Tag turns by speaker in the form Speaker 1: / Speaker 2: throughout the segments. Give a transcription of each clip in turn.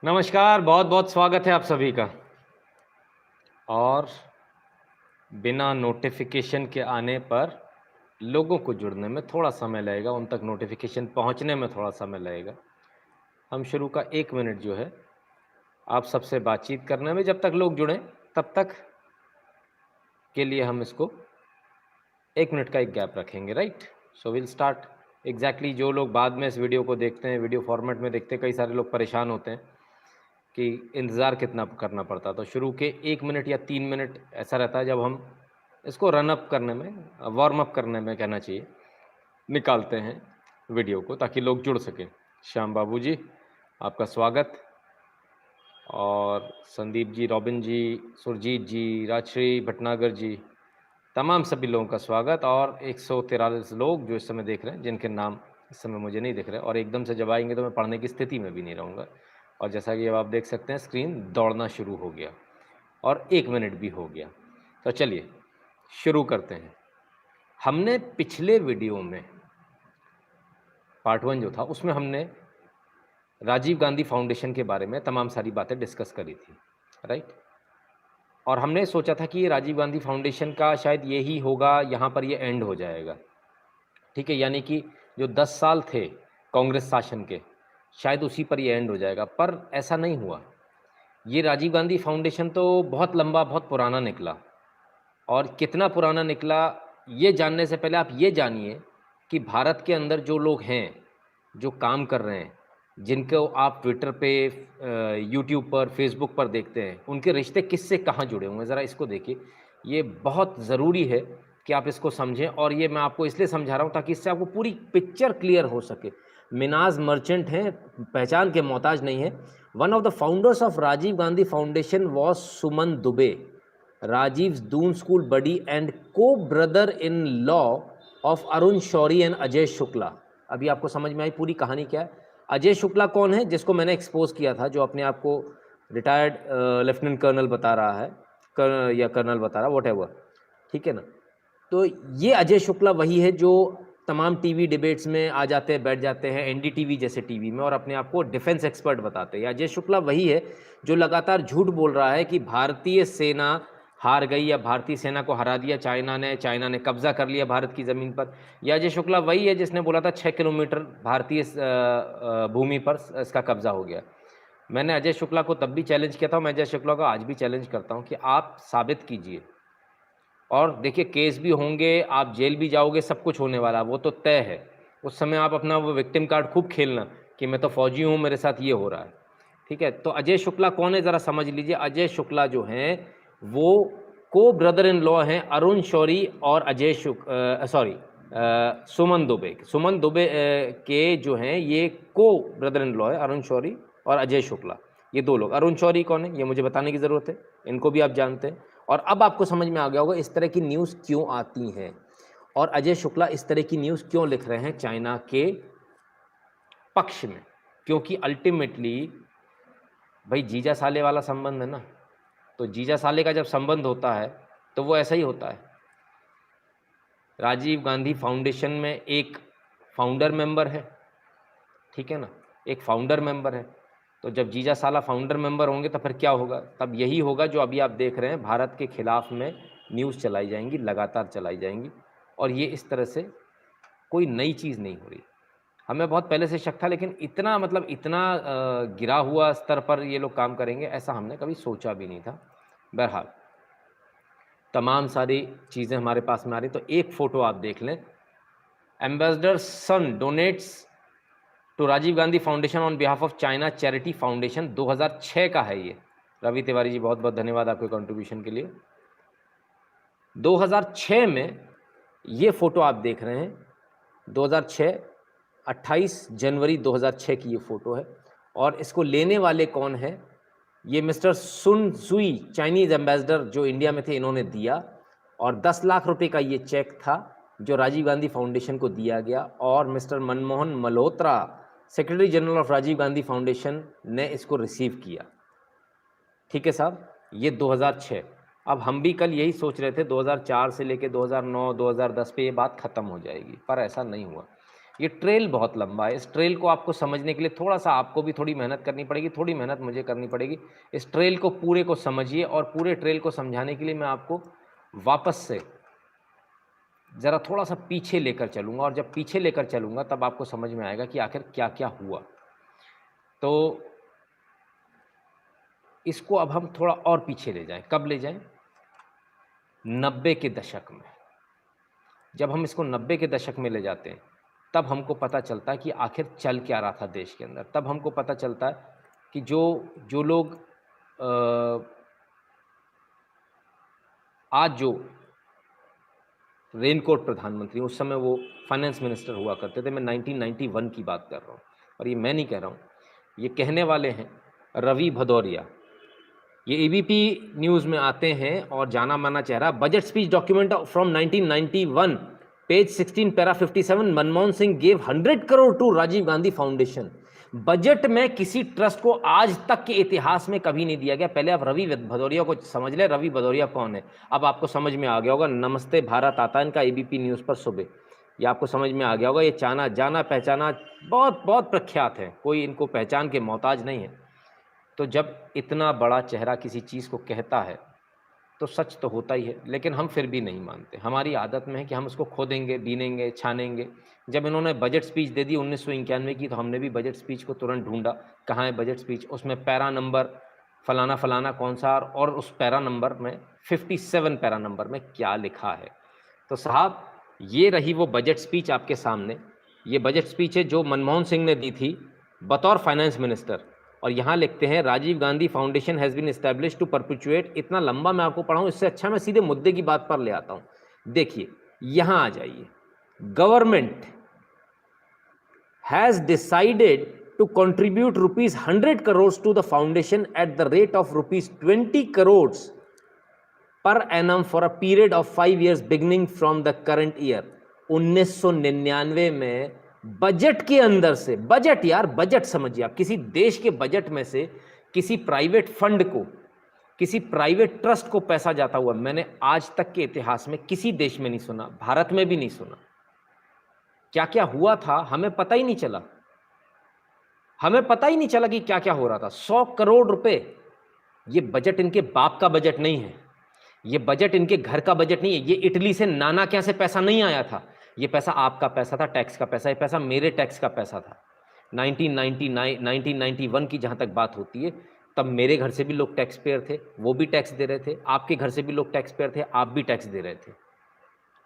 Speaker 1: नमस्कार, बहुत बहुत स्वागत है आप सभी का। और बिना नोटिफिकेशन के आने पर लोगों को जुड़ने में थोड़ा समय लगेगा, उन तक नोटिफिकेशन पहुंचने में थोड़ा समय लगेगा। हम शुरू का 1 मिनट जो है आप सबसे बातचीत करने में, जब तक लोग जुड़ें तब तक के लिए हम इसको 1 मिनट का एक गैप रखेंगे, right? So will start exactly. जो लोग बाद में इस वीडियो को देखते हैं, वीडियो फॉर्मेट में देखते हैं, कई सारे लोग परेशान होते हैं कि इंतज़ार कितना करना पड़ता। तो शुरू के 1 मिनट या 3 मिनट ऐसा रहता है जब हम इसको रन अप करने में, वार्म अप करने में कहना चाहिए, निकालते हैं वीडियो को, ताकि लोग जुड़ सकें। श्याम बाबू जी, आपका स्वागत। और संदीप जी, रॉबिन जी, सुरजीत जी, राजश्री भटनागर जी, तमाम सभी लोगों का स्वागत। और 143 लोग जो इस समय देख रहे हैं, जिनके नाम इस समय मुझे नहीं दिख रहे, और एकदम से जब आएंगे तो मैं पढ़ने की स्थिति में भी नहीं रहूँगा। और जैसा कि अब आप देख सकते हैं, स्क्रीन दौड़ना शुरू हो गया और 1 मिनट भी हो गया। तो चलिए शुरू करते हैं। हमने पिछले वीडियो में पार्ट 1 जो था, उसमें हमने राजीव गांधी फाउंडेशन के बारे में तमाम सारी बातें डिस्कस करी थी, राइट? और हमने सोचा था कि ये राजीव गांधी फाउंडेशन का शायद यही होगा, यहाँ पर ये एंड हो जाएगा, ठीक है? यानी कि जो 10 साल थे कांग्रेस शासन के, शायद उसी पर ये एंड हो जाएगा, पर ऐसा नहीं हुआ। ये राजीव गांधी फाउंडेशन तो बहुत लंबा, बहुत पुराना निकला। और कितना पुराना निकला, ये जानने से पहले आप ये जानिए कि भारत के अंदर जो लोग हैं, जो काम कर रहे हैं, जिनको आप ट्विटर पे, यूट्यूब पर, फेसबुक पर देखते हैं, उनके रिश्ते किससे कहाँ जुड़े हुए हैं, ज़रा इसको देखिए। ये बहुत ज़रूरी है कि आप इसको समझें, और ये मैं आपको इसलिए समझा रहा हूँ ताकि इससे आपको पूरी पिक्चर क्लियर हो सके। मिनाज मर्चेंट हैं, पहचान के मोहताज नहीं है। One of the founders of Rajiv Gandhi foundation was Suman Dubey, Rajiv Doon school buddy and co brother in law of Arun Shourie and Ajay Shukla. अभी आपको समझ में आई पूरी कहानी क्या है। अजय शुक्ला कौन है? जिसको मैंने एक्सपोज किया था, जो अपने आप को रिटायर्ड लेफ्टिनेंट कर्नल बता रहा है, या कर्नल बता रहा, वॉट एवर, ठीक है ना? तो ये अजय शुक्ला वही है जो तमाम टीवी डिबेट्स में आ जाते हैं, बैठ जाते हैं एनडीटीवी जैसे टीवी में, और अपने आप को डिफेंस एक्सपर्ट बताते हैं। अजय शुक्ला वही है जो लगातार झूठ बोल रहा है कि भारतीय सेना हार गई, या भारतीय सेना को हरा दिया चाइना ने कब्जा कर लिया भारत की ज़मीन पर। यह अजय शुक्ला वही है जिसने बोला था 6 किलोमीटर भारतीय भूमि पर इसका कब्जा हो गया। मैंने अजय शुक्ला को तब भी चैलेंज किया था, मैं अजय शुक्ला को आज भी चैलेंज करता हूं कि आप साबित कीजिए। और देखिए, केस भी होंगे, आप जेल भी जाओगे, सब कुछ होने वाला, वो तो तय है। उस समय आप अपना वो विक्टिम कार्ड खूब खेलना कि मैं तो फौजी हूँ, मेरे साथ ये हो रहा है, ठीक है? तो अजय शुक्ला कौन है, ज़रा समझ लीजिए। अजय शुक्ला जो हैं वो को ब्रदर इन लॉ हैं अरुण शौरी और अजय सॉरी सुमन दुबे। सुमन दुबे के जो हैं ये को ब्रदर इन लॉ है, अरुण शौरी और अजय शुक्ला। ये दो लोग। अरुण शौरी कौन है ये मुझे बताने की ज़रूरत है, इनको भी आप जानते हैं। और अब आपको समझ में आ गया होगा इस तरह की न्यूज़ क्यों आती हैं, और अजय शुक्ला इस तरह की न्यूज़ क्यों लिख रहे हैं चाइना के पक्ष में। क्योंकि अल्टीमेटली भाई जीजा साले वाला संबंध है ना, तो जीजा साले का जब संबंध होता है तो वो ऐसा ही होता है। राजीव गांधी फाउंडेशन में एक फाउंडर मेंबर है, ठीक है ना, एक फाउंडर मेंबर है। तो जब जीजा साला फाउंडर मेंबर होंगे तो फिर क्या होगा? तब यही होगा जो अभी आप देख रहे हैं, भारत के खिलाफ में न्यूज़ चलाई जाएंगी, लगातार चलाई जाएंगी। और ये इस तरह से कोई नई चीज़ नहीं हो रही, हमें बहुत पहले से शक था, लेकिन इतना मतलब इतना गिरा हुआ स्तर पर ये लोग काम करेंगे ऐसा हमने कभी सोचा भी नहीं था। बहरहाल तमाम सारी चीज़ें हमारे पास में आ रही। तो एक फ़ोटो आप देख लें, ambassador Sun donates to Rajiv Gandhi foundation on behalf of China charity foundation, 2006 का है ये। रवि तिवारी जी बहुत बहुत धन्यवाद आपके कंट्रीब्यूशन के लिए। 2006 में ये फ़ोटो आप देख रहे हैं, 2006 28 जनवरी 2006 की ये फ़ोटो है। और इसको लेने वाले कौन है? ये मिस्टर सुन सुई, चाइनीज़ एम्बेसडर जो इंडिया में थे, इन्होंने दिया। और 10 लाख रुपए का ये चेक था जो राजीव गांधी फाउंडेशन को दिया गया, और mister Manmohan Malhotra, secretary general of Rajiv Gandhi foundation, ने इसको रिसीव किया। ठीक है साहब, ये 2006। अब हम भी कल यही सोच रहे थे 2004 से लेके 2009 2010 पे ये बात ख़त्म हो जाएगी, पर ऐसा नहीं हुआ। ये ट्रेल बहुत लंबा है। इस ट्रेल को आपको समझने के लिए थोड़ा-सा आपको भी थोड़ी मेहनत करनी पड़ेगी, थोड़ी मेहनत मुझे करनी पड़ेगी। इस ट्रेल को पूरे को समझिए और पूरे ट्रेल को समझाने के लिए मैं आपको वापस से ज़रा थोड़ा-सा पीछे लेकर चलूँगा और जब पीछे लेकर चलूँगा तब आपको समझ में आएगा कि आखिर क्या-क्या हुआ। तो इसको अब हम थोड़ा और पीछे ले जाएँ। कब ले जाएँ? 90 के दशक में। जब हम इसको 90 के दशक में ले जाते हैं, तब हमको पता चलता है कि आखिर चल क्या रहा था देश के अंदर। तब हमको पता चलता है कि जो लोग आज जो रेनकोट प्रधानमंत्री, उस समय वो फाइनेंस मिनिस्टर हुआ करते थे। मैं 1991 की बात कर रहा हूँ और ये मैं नहीं कह रहा हूँ, ये कहने वाले हैं रवि भदौरिया। ये एबीपी न्यूज़ में आते हैं और जाना माना चेहरा। Budget speech document from 1991 page 16 para 57 Manmohan Singh gave 100 crore to Rajiv Gandhi foundation. Budget में किसी ट्रस्ट को आज तक के इतिहास में कभी नहीं दिया गया। पहले आप रवि भदौरिया को समझ ले, रवि भदौरिया कौन है। अब आपको समझ में आ गया होगा। नमस्ते भारत आता है इनका एबीपी न्यूज़ पर सुबह, ये आपको समझ में आ गया होगा। ये जाना पहचाना बहुत बहुत प्रख्यात है, कोई इनको पहचान के मोहताज नहीं है। तो जब इतना बड़ा चेहरा किसी चीज़ को कहता है तो सच तो होता ही है, लेकिन हम फिर भी नहीं मानते। हमारी आदत में है कि हम उसको खोदेंगे, बीनेंगे, छानेंगे। जब इन्होंने बजट स्पीच दे दी 1991 की, तो हमने भी बजट स्पीच को तुरंत ढूंढा, कहाँ है बजट स्पीच। उसमें पैरा नंबर फलाना फलाना कौन सा, और उस पैरा नंबर में 57 पैरा नंबर में क्या लिखा है। तो साहब ये रही वो बजट स्पीच आपके सामने। ये बजट स्पीच है जो मनमोहन सिंह ने दी थी बतौर फाइनेंस मिनिस्टर। और यहाँ लिखते हैं Rajiv Gandhi foundation has been established to perpetuate. इतना लंबा मैं आपको पढ़ाऊँ, इससे अच्छा मैं सीधे मुद्दे की बात पर ले आता हूँ। देखिए यहाँ आ जाइए। Government has decided to contribute rupees 100 crores to the foundation at the rate of rupees 20 crores per annum for a period of 5 years beginning from the current year। 1999 में बजट के अंदर से, बजट यार, बजट समझिए आप, किसी देश के बजट में से किसी प्राइवेट फंड को, किसी प्राइवेट ट्रस्ट को पैसा जाता हुआ मैंने आज तक के इतिहास में किसी देश में नहीं सुना, भारत में भी नहीं सुना। क्या क्या हुआ था हमें पता ही नहीं चला, हमें पता ही नहीं चला कि क्या क्या हो रहा था। 100 करोड़ रुपए, ये बजट इनके बाप का बजट नहीं है, ये बजट इनके घर का बजट नहीं है, ये इटली से नाना क्या से पैसा नहीं आया था। ये पैसा आपका पैसा था, टैक्स का पैसा। ये पैसा मेरे टैक्स का पैसा था। 1991 की जहाँ तक बात होती है, तब मेरे घर से भी लोग टैक्स पेयर थे, वो भी टैक्स दे रहे थे। आपके घर से भी लोग टैक्स पेयर थे, आप भी टैक्स दे रहे थे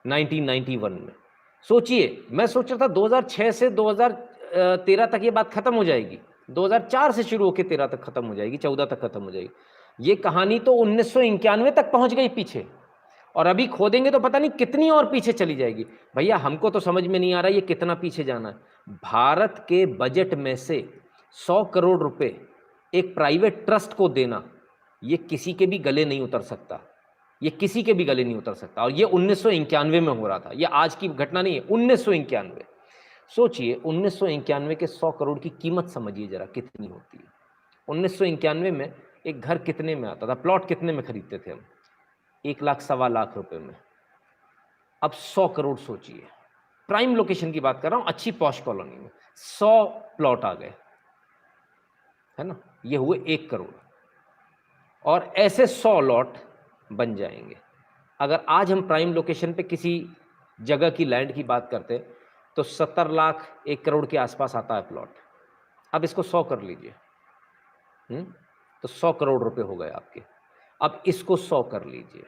Speaker 1: 1991 में। सोचिए, मैं सोच रहा था 2006 से 2013 तक ये बात खत्म हो जाएगी, 2004 से शुरू होकर 13 तक खत्म हो जाएगी, 14 तक खत्म हो जाएगी। ये कहानी तो 1991 तक पहुंच गई पीछे, और अभी खोदेंगे तो पता नहीं कितनी और पीछे चली जाएगी। भैया हमको तो समझ में नहीं आ रहा ये कितना पीछे जाना है। भारत के बजट में से 100 करोड़ रुपए एक प्राइवेट ट्रस्ट को देना, ये किसी के भी गले नहीं उतर सकता, ये किसी के भी गले नहीं उतर सकता। और ये 1991 में हो रहा था, ये आज की घटना नहीं है, 1991। सोचिए 1991 के 100 करोड़ की कीमत समझिए जरा कितनी होती है। 1991 में एक घर कितने में आता था, प्लॉट कितने में खरीदते थे हम, 1 लाख सवा लाख रुपए में। अब 100 करोड़ सोचिए, प्राइम लोकेशन की बात कर रहा हूं, अच्छी पॉश कॉलोनी में 100 प्लॉट आ गए, है ना, ये हुए 1 करोड़। और ऐसे 100 लॉट बन जाएंगे। अगर आज हम प्राइम लोकेशन पे किसी जगह की लैंड की बात करते तो 70 लाख 1 करोड़ के आसपास आता है प्लॉट। अब इसको 100 कर लीजिए, तो 100 करोड़ रुपए हो गए आपके। अब इसको 100 कर लीजिए,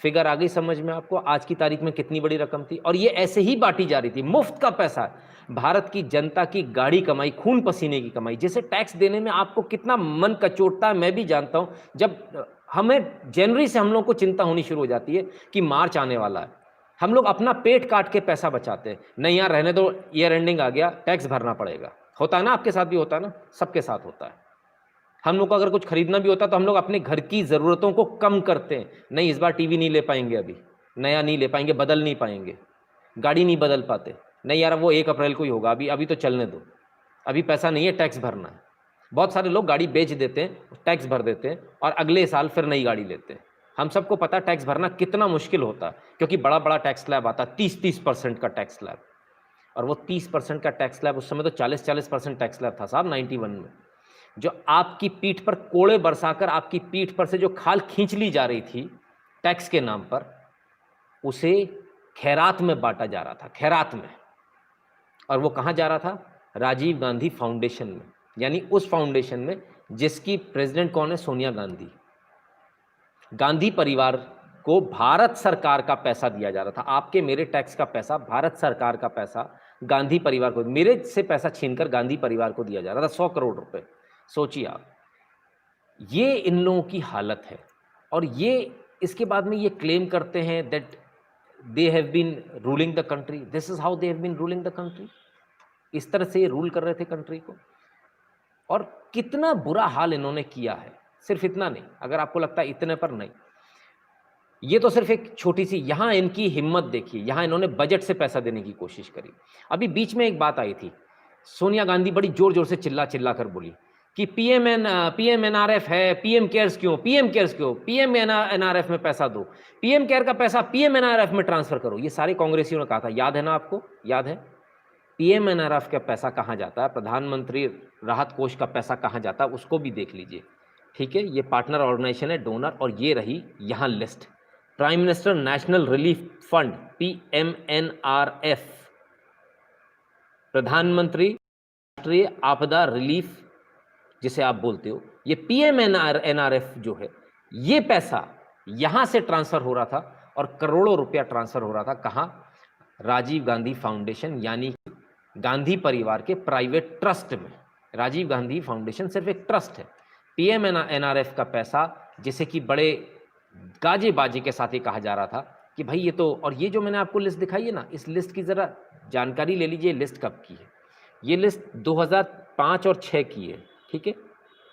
Speaker 1: फिगर आ गई समझ में आपको, आज की तारीख में कितनी बड़ी रकम थी। और ये ऐसे ही बांटी जा रही थी, मुफ्त का पैसा है, भारत की जनता की गाढ़ी कमाई, खून पसीने की कमाई। जैसे टैक्स देने में आपको कितना मन कचोटता है मैं भी जानता हूं। जब हमें जनवरी से हम लोग को चिंता होनी शुरू हो जाती है कि मार्च आने वाला है, हम लोग अपना पेट काट के पैसा बचाते हैं। नहीं यार रहने दो, ईयर एंडिंग आ गया, टैक्स भरना पड़ेगा। होता है ना, आपके साथ भी होता है ना, सबके साथ होता है। हम लोग को अगर कुछ खरीदना भी होता है तो हम लोग अपने घर की ज़रूरतों को कम करते हैं। नहीं इस बार टीवी नहीं ले पाएंगे, अभी नया नहीं ले पाएंगे, बदल नहीं पाएंगे, गाड़ी नहीं बदल पाते, नहीं यार वो 1 अप्रैल को ही होगा, अभी तो चलने दो, अभी पैसा नहीं है, टैक्स भरना है। बहुत सारे लोग गाड़ी बेच देते हैं, टैक्स भर देते हैं और अगले साल फिर नई गाड़ी लेते हैं। हम सबको पता टैक्स भरना कितना मुश्किल होता है, क्योंकि बड़ा बड़ा टैक्स स्लैब आता है, 30-30% का टैक्स स्लैब। और वो 30% का टैक्स स्लैब, उस समय तो 40% टैक्स स्लैब था साहब 91 में, जो आपकी पीठ पर कोड़े बरसाकर आपकी पीठ पर से जो खाल खींच ली जा रही थी टैक्स के नाम पर, उसे खैरात में बांटा जा रहा था, खैरात में। और वो कहाँ जा रहा था? राजीव गांधी फाउंडेशन में, यानी उस फाउंडेशन में जिसकी प्रेसिडेंट कौन है? सोनिया गांधी। गांधी परिवार को भारत सरकार का पैसा दिया जा रहा था, आपके मेरे टैक्स का पैसा, भारत सरकार का पैसा गांधी परिवार को, मेरे से पैसा छीनकर गांधी परिवार को दिया जा रहा था 100 करोड़ रुपए। सोचिए आप, ये इन लोगों की हालत है। और ये इसके बाद में ये क्लेम करते हैं that they have been ruling the country, this is how they have been ruling the country. इस तरह से ये रूल कर रहे थे कंट्री को। और कितना बुरा हाल इन्होंने किया है, सिर्फ इतना नहीं, अगर आपको लगता है इतने पर नहीं, ये तो सिर्फ एक छोटी सी, यहां इनकी हिम्मत देखिए, यहां इन्होंने बजट से पैसा देने की कोशिश करी। अभी बीच में एक बात आई थी, सोनिया गांधी बड़ी जोर जोर से चिल्ला चिल्ला कर बोली कि पीएमएनआरएफ है, पीएम केयर्स क्यों, पीएमएनआरएफ में पैसा दो, पीएम केयर का पैसा पीएमएनआरएफ में ट्रांसफर करो। ये सारे कांग्रेसियों ने कहा था, याद है ना आपको? याद है? पीएमएनआरएफ का पैसा कहाँ जाता है, प्रधानमंत्री राहत कोष का पैसा कहाँ जाता है, उसको भी देख लीजिए। ठीक है, ये पार्टनर ऑर्गेनाइजेशन है, डोनर, और ये रही यहाँ list. Prime minister national relief fund PMNRF, प्रधानमंत्री राष्ट्रीय आपदा रिलीफ जिसे आप बोलते हो, ये पीएमएनआरएफ जो है, ये पैसा यहां से ट्रांसफर हो रहा था और करोड़ों रुपया ट्रांसफर हो रहा था कहां? राजीव गांधी फाउंडेशन, यानी गांधी परिवार के प्राइवेट ट्रस्ट में। राजीव गांधी फाउंडेशन सिर्फ एक ट्रस्ट है। पीएमएनआरएफ का पैसा, जिसे कि बड़े गाजे बाजे के साथ ही कहा जा रहा था कि भाई ये तो, और ये जो मैंने आपको लिस्ट दिखाई है ना, इस लिस्ट की जरा जानकारी ले लीजिए। लिस्ट कब की है? ये लिस्ट 2005 और 6 की है। ठीक है,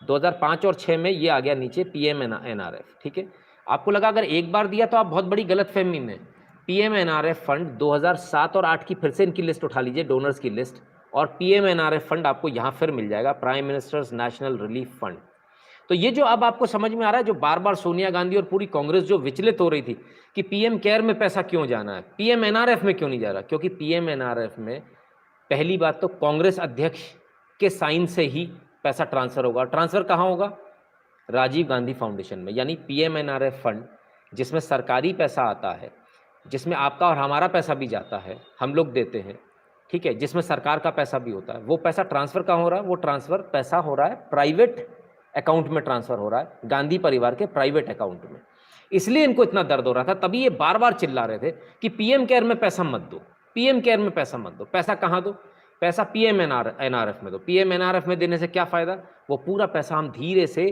Speaker 1: 2005 और 6 में ये आ गया नीचे पीएमएनआरएफ। ठीक है, आपको लगा अगर एक बार दिया तो आप बहुत बड़ी गलतफहमी में। पीएमएनआरएफ फंड 2007 और 8 की फिर से इनकी लिस्ट उठा लीजिए, डोनर्स की लिस्ट, और पीएमएनआरएफ फंड आपको यहाँ फिर मिल जाएगा, prime ministers national relief fund. तो ये जो अब आपको समझ में आ रहा है, जो बार बार सोनिया गांधी और पूरी कांग्रेस जो विचलित हो रही थी कि पीएम केयर में पैसा क्यों जाना है, पीएमएनआरएफ में क्यों नहीं जा रहा, क्योंकि पीएमएनआरएफ में पहली बात तो कांग्रेस अध्यक्ष के साइन से ही पैसा ट्रांसफर होगा। ट्रांसफर कहाँ होगा? राजीव गांधी फाउंडेशन में। यानी पीएमएनआरएफ फंड जिसमें सरकारी पैसा आता है, जिसमें आपका और हमारा पैसा भी जाता है, हम लोग देते हैं, ठीक है, जिसमें सरकार का पैसा भी होता है, वो पैसा ट्रांसफर कहाँ हो रहा है? वो ट्रांसफर पैसा हो रहा है प्राइवेट अकाउंट में, ट्रांसफर हो रहा है गांधी परिवार के प्राइवेट अकाउंट में। इसलिए इनको इतना दर्द हो रहा था, तभी ये बार बार चिल्ला रहे थे कि पीएम केयर में पैसा मत दो, पीएम केयर में पैसा मत दो। पैसा कहाँ दो? पैसा पीएमएनआरएफ में दो। पीएमएनआरएफ में देने से क्या फायदा? वो पूरा पैसा हम धीरे से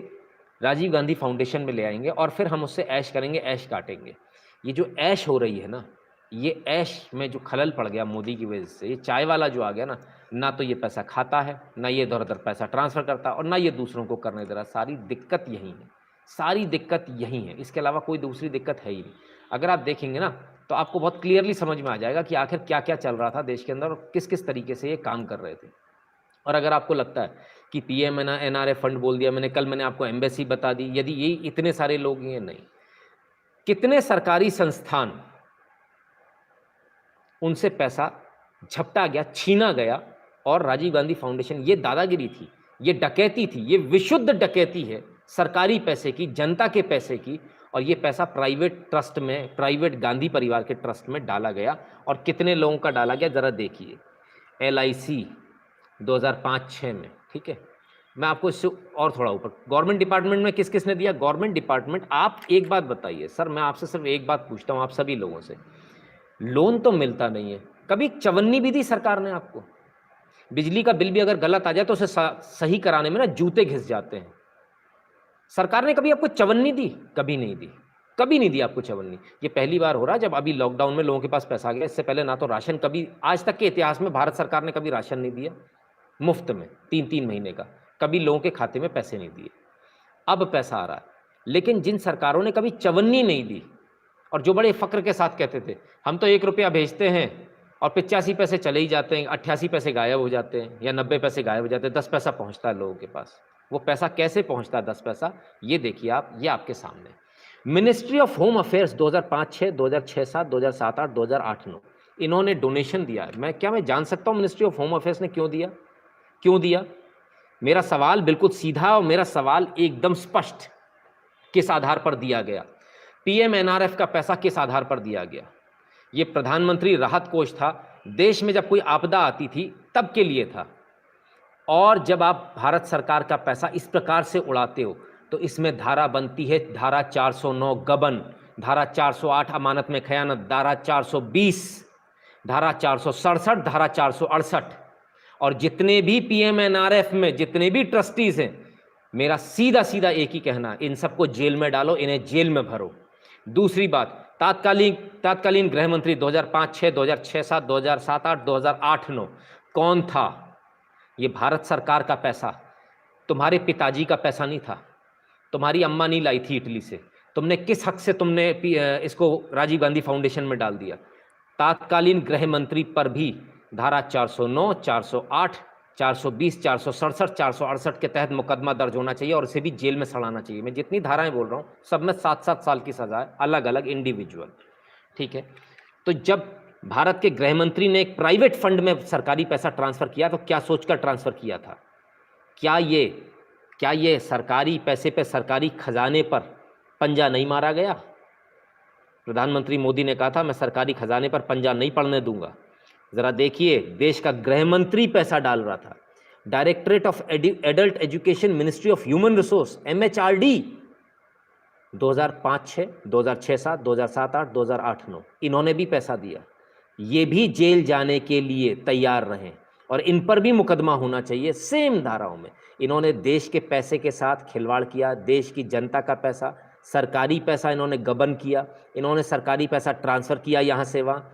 Speaker 1: राजीव गांधी फाउंडेशन में ले आएंगे और फिर हम उससे ऐश करेंगे, ऐश काटेंगे। ये जो ऐश हो रही है ना, ये ऐश में जो खलल पड़ गया मोदी की वजह से, ये चाय वाला जो आ गया ना तो ये पैसा खाता है, ना ये इधर उधर पैसा ट्रांसफर करता है, और ना ये दूसरों को करने दे रहा। सारी दिक्कत यही है, सारी दिक्कत यही है, इसके अलावा कोई दूसरी दिक्कत है ही नहीं। अगर आप देखेंगे ना तो आपको बहुत क्लियरली समझ में आ जाएगा कि आखिर क्या क्या चल रहा था देश के अंदर और किस किस तरीके से ये काम कर रहे थे। और अगर आपको लगता है कि पीएमएनआरएफ फंड बोल दिया मैंने, कल मैंने आपको एम्बेसी बता दी, यदि ये इतने सारे लोग हैं, नहीं, कितने सरकारी संस्थान, उनसे पैसा झपटा गया, छीना गया। और राजीव गांधी फाउंडेशन, ये दादागिरी थी, ये डकैती थी, ये विशुद्ध डकैती है सरकारी पैसे की, जनता के पैसे की। और ये पैसा प्राइवेट ट्रस्ट में, प्राइवेट गांधी परिवार के ट्रस्ट में डाला गया। और कितने लोगों का डाला गया जरा देखिए। LIC 2005-6 में, ठीक है, मैं आपको इससे और थोड़ा ऊपर, गवर्नमेंट डिपार्टमेंट में किस किसने दिया? Government department. आप एक बात बताइए सर, मैं आपसे सिर्फ एक बात पूछता हूँ, आप सभी लोगों से, लोन तो मिलता नहीं है, कभी चवन्नी भी दी सरकार ने आपको? बिजली का बिल भी अगर गलत आ जाए तो उसे सही कराने में ना जूते घिस जाते हैं। सरकार ने कभी आपको चवन्नी दी? कभी नहीं दी, कभी नहीं दी आपको चवन्नी। ये पहली बार हो रहा है जब अभी लॉकडाउन में लोगों के पास पैसा आ गया। इससे पहले ना तो राशन, कभी आज तक के इतिहास में भारत सरकार ने कभी राशन नहीं दिया मुफ्त में 3-3 महीने का, कभी लोगों के खाते में पैसे नहीं दिए। अब पैसा आ रहा है, लेकिन जिन सरकारों ने कभी चवन्नी नहीं दी और जो बड़े फक्र के साथ कहते थे हम तो 1 रुपया भेजते हैं और 85 पैसे चले ही जाते हैं, 88 पैसे गायब हो जाते हैं, या 90 पैसे गायब हो जाते हैं, 10 पैसा पहुंचता है लोगों के पास। वो पैसा कैसे पहुंचता है 10 पैसा, ये देखिए आप, ये आपके सामने। मिनिस्ट्री ऑफ होम अफेयर्स 2005-6, 2006-7, 2007-8, 2008-9, इन्होंने डोनेशन दिया। मैं जान सकता हूं मिनिस्ट्री ऑफ होम अफेयर्स ने क्यों दिया? मेरा सवाल बिल्कुल सीधा और मेरा सवाल एकदम स्पष्ट, किस आधार पर दिया गया? पीएमएनआरएफ का पैसा किस आधार पर दिया गया? ये प्रधानमंत्री राहत कोष था, देश में जब कोई आपदा आती थी तब के लिए था। और जब आप भारत सरकार का पैसा इस प्रकार से उड़ाते हो तो इसमें धारा बनती है, धारा 409 गबन, धारा 408 अमानत में खयानत, धारा 420, धारा 467, धारा 468। और जितने भी पीएमएनआरएफ में जितने भी ट्रस्टीज हैं, मेरा सीधा सीधा एक ही कहना, इन सबको जेल में डालो, इन्हें जेल में भरो। दूसरी बात, तात्कालीन गृह मंत्री 2005-6, 2006-7, 2007-8, 2008-9 कौन था? ये भारत सरकार का पैसा, तुम्हारे पिताजी का पैसा नहीं था, तुम्हारी अम्मा नहीं लाई थी इटली से। तुमने किस हक से तुमने इसको राजीव गांधी फाउंडेशन में डाल दिया? तात्कालीन गृह मंत्री पर भी धारा 409, 408, 420, 467, 468 के तहत मुकदमा दर्ज होना चाहिए और इसे भी जेल में सड़ाना चाहिए। मैं जितनी धाराएं बोल रहा हूँ सब में 7-7 साल की सजा है, अलग अलग इंडिविजुअल। ठीक है, तो जब भारत के गृह मंत्री ने एक प्राइवेट फंड में सरकारी पैसा ट्रांसफर किया तो क्या सोचकर ट्रांसफर किया था? क्या ये सरकारी पैसे पे सरकारी खजाने पर पंजा नहीं मारा गया? प्रधानमंत्री मोदी ने कहा था मैं सरकारी खजाने पर पंजा नहीं पड़ने दूंगा। जरा देखिए, देश का गृह मंत्री पैसा डाल रहा था। Directorate of adult education, ministry of human resource, MHRD, 2005-6, 2006-7, 2007-8, 2008-9 इन्होंने भी पैसा दिया। ये भी जेल जाने के लिए तैयार रहे और इन पर भी मुकदमा होना चाहिए सेम धाराओं में। इन्होंने देश के पैसे के साथ खिलवाड़ किया, देश की जनता का पैसा, सरकारी पैसा इन्होंने गबन किया, इन्होंने सरकारी पैसा ट्रांसफ़र किया यहाँ से वहाँ।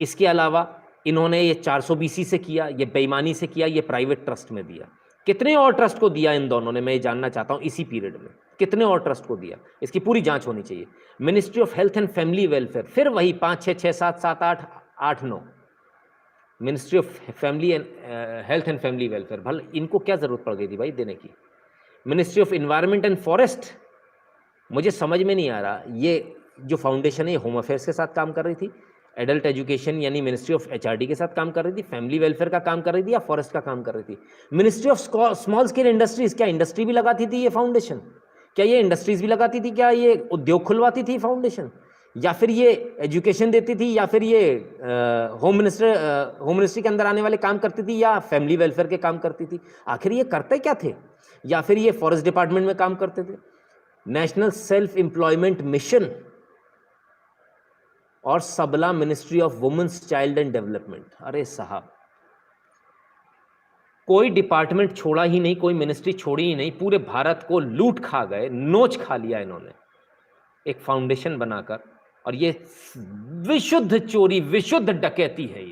Speaker 1: इसके अलावा इन्होंने ये 420 से किया, ये बेईमानी से किया, ये प्राइवेट ट्रस्ट में दिया। कितने और ट्रस्ट को दिया इन दोनों ने, मैं ये जानना चाहता हूँ इसी पीरियड में कितने और ट्रस्ट को दिया, इसकी पूरी जांच होनी चाहिए। Ministry of health and family welfare, फिर वही 5, 6, 6, 7, 7, 8, 8, 9, ministry of family and health and family welfare, भले इनको क्या जरूरत पड़ गई थी भाई देने की? Ministry of environment and forest, मुझे समझ में नहीं आ रहा, ये जो फाउंडेशन है होम अफेयर्स के साथ काम कर रही थी, एडल्ट एजुकेशन यानी मिनिस्ट्री ऑफ HRD के साथ काम कर रही थी, फैमिली वेलफेयर का काम कर रही थी या फॉरेस्ट का काम कर रही थी? Ministry of small scale industries, क्या इंडस्ट्री भी लगाती थी ये फाउंडेशन? क्या ये इंडस्ट्रीज भी लगाती थी? क्या ये उद्योग खुलवाती थी फाउंडेशन? या फिर ये एजुकेशन देती थी, या फिर ये होम मिनिस्ट्री के अंदर आने वाले काम करती थी, या फैमिली वेलफेयर के काम करती थी? आखिर ये करते क्या थे? या फिर ये फॉरेस्ट डिपार्टमेंट में काम करते थे? नेशनल सेल्फ एम्प्लॉयमेंट मिशन और Sabla, ministry of women's child and development. अरे साहब, कोई डिपार्टमेंट छोड़ा ही नहीं, कोई मिनिस्ट्री छोड़ी ही नहीं, पूरे भारत को लूट खा गए, नोच खा लिया इन्होंने एक फाउंडेशन बनाकर। और ये विशुद्ध चोरी, विशुद्ध डकैती है,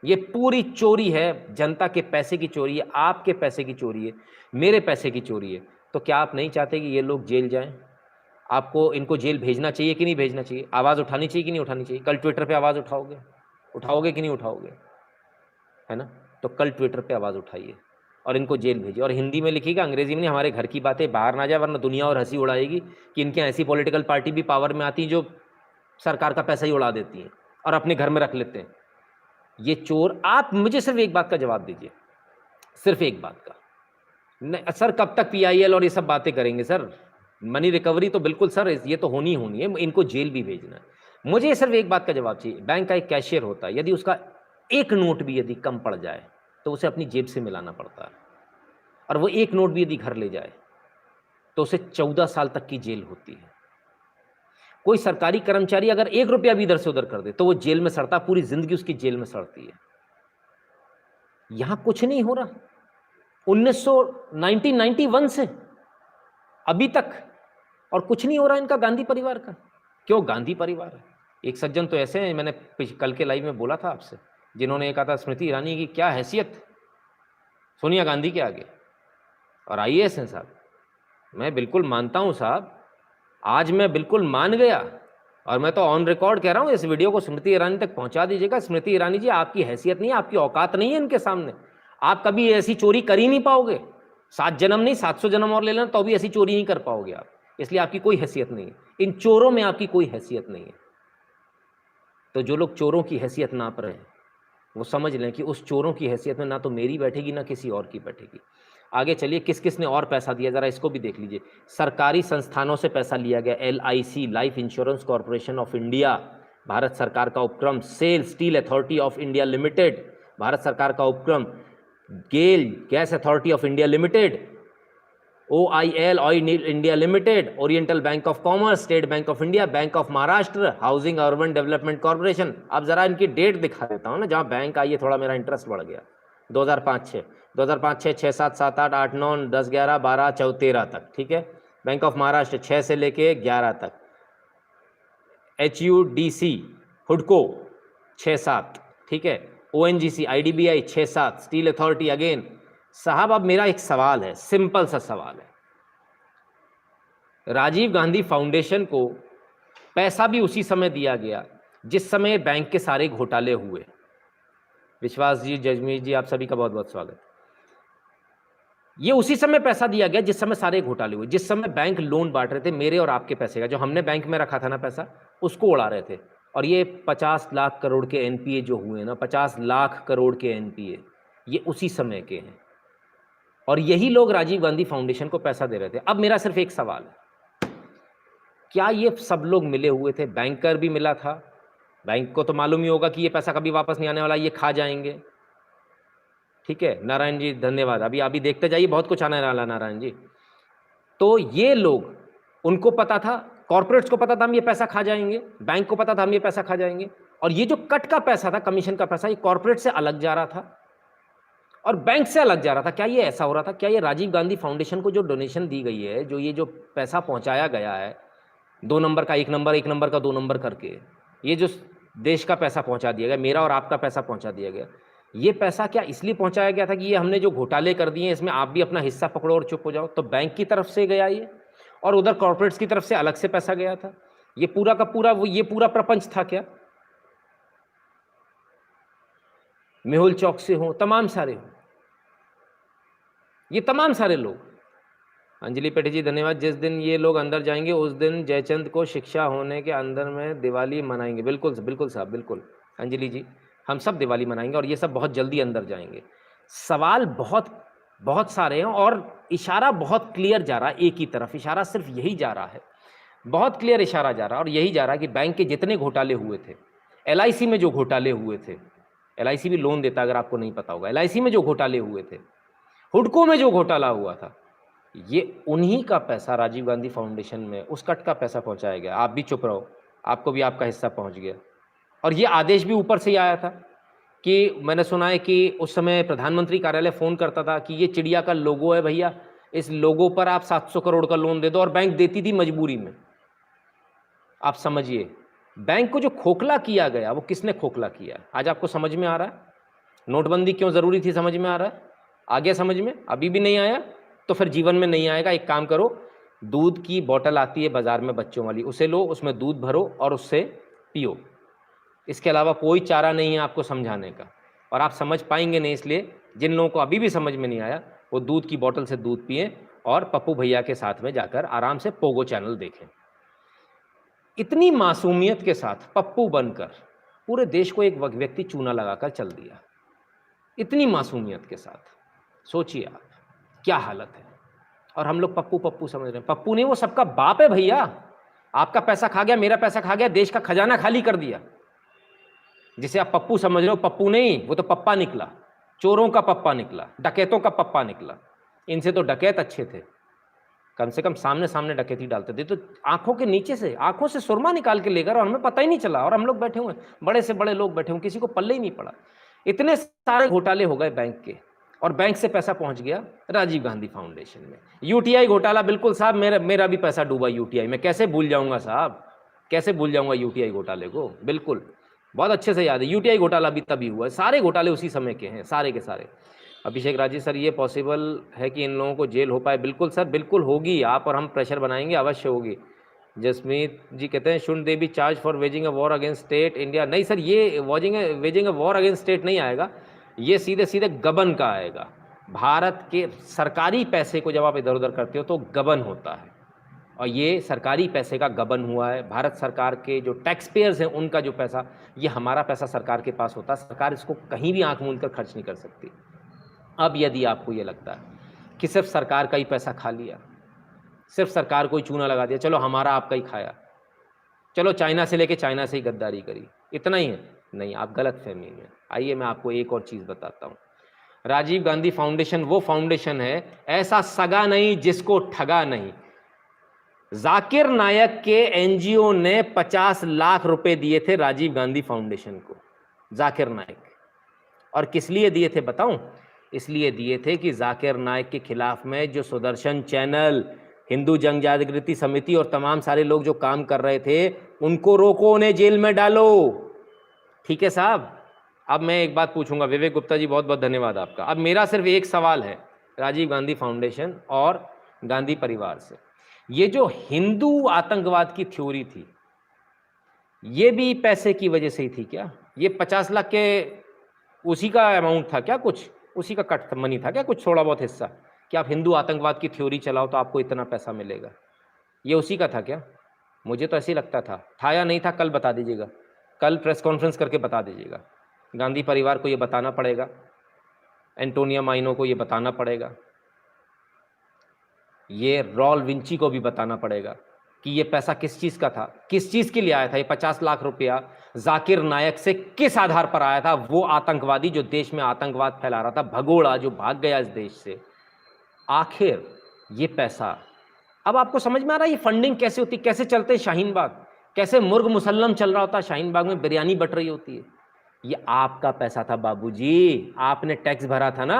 Speaker 1: ये पूरी चोरी है, जनता के पैसे की चोरी है, आपके पैसे की चोरी है, मेरे पैसे की चोरी है। तो क्या आप नहीं चाहते कि ये लोग जेल जाएं? आपको इनको जेल भेजना चाहिए कि नहीं भेजना चाहिए? आवाज़ उठानी चाहिए कि नहीं उठानी चाहिए? कल ट्विटर पे आवाज़ उठाओगे कि नहीं उठाओगे? है ना? तो कल ट्विटर पे आवाज़ उठाइए और इनको जेल भेजिए। और हिंदी में लिखिएगा, अंग्रेजी में नहीं, हमारे घर की बातें बाहर ना जाए, वरना दुनिया और हंसी उड़ाएगी कि इनके ऐसी पॉलिटिकल पार्टी भी पावर में आती है जो सरकार का पैसा ही उड़ा देती हैं और अपने घर में रख लेते हैं। ये चोर, आप मुझे सिर्फ एक बात का जवाब दीजिए, सिर्फ एक बात का। नहीं सर, कब तक PIL और ये सब बातें करेंगे सर? मनी रिकवरी तो बिल्कुल सर, ये तो होनी है, इनको जेल भी भेजना है। मुझे सिर्फ एक बात का जवाब चाहिए। बैंक का एक कैशियर होता है, यदि उसका एक नोट भी यदि कम पड़ जाए तो उसे अपनी जेब से मिलाना पड़ता है, और वो एक नोट भी यदि घर ले जाए तो उसे 14 साल तक की जेल होती है। कोई सरकारी कर्मचारी अगर 1 रुपया भी इधर से उधर कर दे तो वो जेल में सड़ता, पूरी जिंदगी उसकी जेल में सड़ती है। यहां कुछ नहीं हो रहा 1991 से अभी तक, और कुछ नहीं हो रहा इनका गांधी परिवार का। क्यों गांधी परिवार है? एक सज्जन तो ऐसे हैं, मैंने कल के लाइव में बोला था आपसे, जिन्होंने ये कहा था स्मृति ईरानी की क्या हैसियत सोनिया गांधी के आगे, और IAS हैं साहब। मैं बिल्कुल मानता हूं साहब, आज मैं बिल्कुल मान गया, और मैं तो ऑन रिकॉर्ड कह रहा हूं, इस वीडियो को स्मृति ईरानी तक पहुंचा दीजिएगा। स्मृति ईरानी जी, आपकी हैसियत नहीं है, आपकी औकात नहीं है इनके सामने, आप कभी ऐसी चोरी कर ही नहीं पाओगे। 7 जन्म नहीं 700 जन्म और ले लेना तो भी ऐसी चोरी नहीं कर पाओगे आप, इसलिए आपकी कोई हैसियत नहीं है, इन चोरों में आपकी कोई हैसियत नहीं है। तो जो लोग चोरों की हैसियत नाप रहे हैं, वो समझ लें कि उस चोरों की हैसियत में ना तो मेरी बैठेगी ना किसी और की बैठेगी। आगे चलिए, किस किस ने और पैसा दिया ज़रा इसको भी देख लीजिए। सरकारी संस्थानों से पैसा लिया गया, LIC life insurance corporation of India Bharat सरकार का उपक्रम, SAIL steel authority of India limited Bharat सरकार का उपक्रम, GAIL gas authority of India limited, OIL oil India limited, oriental bank of commerce, state bank of India, bank of Maharashtra, housing urban development corporation. अब जरा इनकी date दिखा देता हूँ ना, जहाँ बैंक आई है थोड़ा मेरा इंटरेस्ट बढ़ गया। 2005-6, 2005-6, 6, 7, 7, 8, 8, 9, 10, 11, 12, 14, 13 तक, ठीक है। बैंक ऑफ महाराष्ट्र 6 से लेके 11 तक, HUDC हुडको 6-7, ठीक है, ONGC IDBI 6-7, steel authority again. साहब अब मेरा एक सवाल है, सिंपल सा सवाल है, राजीव गांधी फाउंडेशन को पैसा भी उसी समय दिया गया जिस समय बैंक के सारे घोटाले हुए। विश्वास जी, जजमीर जी, आप सभी का बहुत बहुत स्वागत। ये उसी समय पैसा दिया गया जिस समय सारे घोटाले हुए, जिस समय बैंक लोन बांट रहे थे मेरे और आपके पैसे का, जो हमने बैंक में रखा था ना पैसा, उसको उड़ा रहे थे। और ये 50 लाख करोड़ के NPA जो हुए ना, 50 लाख करोड़ के NPA, ये उसी समय के हैं। और यही लोग राजीव गांधी फाउंडेशन को पैसा दे रहे थे। अब मेरा सिर्फ एक सवाल है, क्या ये सब लोग मिले हुए थे? बैंकर भी मिला था, बैंक को तो मालूम ही होगा कि ये पैसा कभी वापस नहीं आने वाला, ये खा जाएंगे, ठीक है। नारायण जी धन्यवाद, अभी देखते जाइए, बहुत कुछ आने वाला नारायण जी। तो ये लोग, उनको पता था, कॉर्पोरेट्स को पता था हम ये पैसा खा जाएंगे, बैंक को पता था हम ये पैसा खा जाएंगे। और ये जो कट का पैसा था, कमीशन का पैसा, ये कॉर्पोरेट से अलग जा रहा था और बैंक से अलग जा रहा था। क्या ये ऐसा हो रहा था? क्या ये राजीव गांधी फाउंडेशन को जो डोनेशन दी गई है, जो ये जो पैसा पहुंचाया गया है, 2 नंबर का 1 नंबर, 1 नंबर का 2 नंबर करके, ये जो देश का पैसा पहुंचा दिया गया, मेरा और आपका पैसा पहुंचा दिया गया, ये पैसा क्या इसलिए पहुंचाया गया था कि ये हमने जो घोटाले कर दिए इसमें आप भी अपना हिस्सा पकड़ो और चुप हो जाओ? तो बैंक की तरफ से गया ये, और उधर कॉर्पोरेट्स की तरफ से अलग से पैसा गया था। ये पूरा का पूरा ये पूरा प्रपंच था क्या? मेहुल चौक से हो, तमाम सारे हो, ये तमाम सारे लोग। अंजलि पेटी जी धन्यवाद। जिस दिन ये लोग अंदर जाएंगे उस दिन जयचंद को शिक्षा होने के अंदर में दिवाली मनाएंगे। बिल्कुल बिल्कुल साहब, बिल्कुल अंजलि जी, हम सब दिवाली मनाएंगे और ये सब बहुत जल्दी अंदर जाएंगे। सवाल बहुत सारे हैं और इशारा बहुत क्लियर जा रहा है एक ही तरफ, इशारा सिर्फ यही जा रहा है, बहुत क्लियर इशारा जा रहा है, और यही जा रहा है कि बैंक के जितने घोटाले हुए थे, LIC में जो घोटाले हुए थे, LIC भी लोन देता अगर आपको नहीं पता होगा, LIC में जो घोटाले हुए थे, हुडको में जो घोटाला हुआ था, ये उन्हीं का पैसा राजीव गांधी फाउंडेशन में उस कट का पैसा पहुंचाया गया। आप भी चुप रहो, आपको भी आपका हिस्सा पहुंच गया। और ये आदेश भी ऊपर से ही आया था कि मैंने सुना है कि उस समय प्रधानमंत्री कार्यालय फ़ोन करता था कि ये चिड़िया का लोगो है भैया, इस लोगो पर आप 700 करोड़ का लोन दे दो, और बैंक देती थी मजबूरी में। आप समझिए, बैंक को जो खोखला किया गया वो किसने खोखला किया? आज आपको समझ में आ रहा है नोटबंदी क्यों ज़रूरी थी? समझ में आ रहा है? आ गया समझ में? अभी भी नहीं आया तो फिर जीवन में नहीं आएगा। एक काम करो, दूध की बोतल आती है बाज़ार में बच्चों वाली, उसे लो, उसमें दूध भरो और उससे पियो। इसके अलावा कोई चारा नहीं है आपको समझाने का, और आप समझ पाएंगे नहीं। इसलिए जिन लोगों को अभी भी समझ में नहीं आया वो दूध की बोतल से दूध पिए और पप्पू भैया के साथ में जाकर आराम से पोगो चैनल देखें। इतनी मासूमियत के साथ पप्पू बनकर पूरे देश को एक व्यक्ति चूना लगाकर चल दिया, इतनी मासूमियत के साथ। सोचिए आप क्या हालत है। और हम लोग पप्पू पप्पू समझ रहे हैं। पप्पू नहीं, वो सबका बाप है भैया। आपका पैसा खा गया, मेरा पैसा खा गया, देश का खजाना खाली कर दिया। जिसे आप पप्पू समझ रहे हो, पप्पू नहीं, वो तो पप्पा निकला, चोरों का पप्पा निकला, डकैतों का पप्पा निकला। इनसे तो डकैत अच्छे थे, कम से कम सामने सामने डकैती डालते थे, तो आंखों के नीचे से, आंखों से सुरमा निकाल के लेकर, और हमें पता ही नहीं चला। और हम लोग बैठे हुए, बड़े से बड़े लोग बैठे हुए, किसी को पल्ले ही नहीं पड़ा। इतने सारे घोटाले हो गए बैंक के, और बैंक से पैसा पहुंच गया राजीव गांधी फाउंडेशन में। UTI घोटाला, बिल्कुल साहब, मेरा भी पैसा डूबा UTI में। कैसे भूल जाऊंगा साहब, कैसे भूल जाऊंगा UTI घोटाले को? बिल्कुल, बहुत अच्छे से याद है। UTI घोटाला भी तभी हुआ है, सारे घोटाले उसी समय के हैं, सारे के सारे। अभिषेक राजेश सर, ये पॉसिबल है कि इन लोगों को जेल हो पाए? बिल्कुल सर, बिल्कुल होगी। आप और हम प्रेशर बनाएंगे, अवश्य होगी। जसमीत जी कहते हैं should they B charge for waging a war against state India? नहीं सर, ये waging a war against state नहीं आएगा, ये सीधे सीधे गबन का आएगा। भारत के सरकारी पैसे को जब आप इधर उधर करते हो तो गबन होता है, और ये सरकारी पैसे का गबन हुआ है। भारत सरकार के जो टैक्स पेयर्स हैं उनका जो पैसा, ये हमारा पैसा सरकार के पास होता है, सरकार इसको कहीं भी आंख मूंद कर खर्च नहीं कर सकती। अब यदि आपको ये लगता है कि सिर्फ सरकार का ही पैसा खा लिया, सिर्फ सरकार को ही चूना लगा दिया, चलो हमारा आपका ही खाया, चलो चाइना से लेके चाइना से ही गद्दारी करी, इतना ही है, नहीं, आप गलत फहमी में। आइए मैं आपको एक और चीज़ बताता हूँ। राजीव गांधी फाउंडेशन वो फाउंडेशन है, ऐसा सगा नहीं जिसको ठगा नहीं। जाकिर नायक के एनजीओ ने 50 लाख रुपए दिए थे राजीव गांधी फाउंडेशन को, जाकिर नायक। और किस लिए दिए थे बताऊं? इसलिए दिए थे कि जाकिर नायक के खिलाफ में जो सुदर्शन चैनल, हिंदू जन जागृति समिति और तमाम सारे लोग जो काम कर रहे थे, उनको रोको, उन्हें जेल में डालो। ठीक है साहब। अब मैं एक बात पूछूंगा, विवेक गुप्ता जी बहुत बहुत धन्यवाद आपका। अब मेरा सिर्फ एक सवाल है राजीव गांधी फाउंडेशन और गांधी परिवार से, ये जो हिंदू आतंकवाद की थ्योरी थी, ये भी पैसे की वजह से ही थी क्या? ये 50 लाख के उसी का अमाउंट था क्या? कुछ उसी का कट मनी था क्या? कुछ थोड़ा बहुत हिस्सा कि आप हिंदू आतंकवाद की थ्योरी चलाओ तो आपको इतना पैसा मिलेगा, ये उसी का था क्या? मुझे तो ऐसे ही लगता था या नहीं था? कल बता दीजिएगा, कल प्रेस कॉन्फ्रेंस करके बता दीजिएगा। गांधी परिवार को ये बताना पड़ेगा, एंटोनिया माइनो को ये बताना पड़ेगा, ये रॉल विंची को भी बताना पड़ेगा कि ये पैसा किस चीज़ का था, किस चीज़ के लिए आया था। ये 50 लाख रुपया जाकिर नायक से किस आधार पर आया था? वो आतंकवादी जो देश में आतंकवाद फैला रहा था, भगोड़ा जो भाग गया इस देश से, आखिर ये पैसा, अब आपको समझ में आ रहा है ये फंडिंग कैसे होती, कैसे चलते शाहीन बाग, कैसे मुर्ग मुसल्लम चल रहा होता, शाहीन बाग में बिरयानी बट रही होती है। ये आपका पैसा था बाबूजी, आपने टैक्स भरा था ना,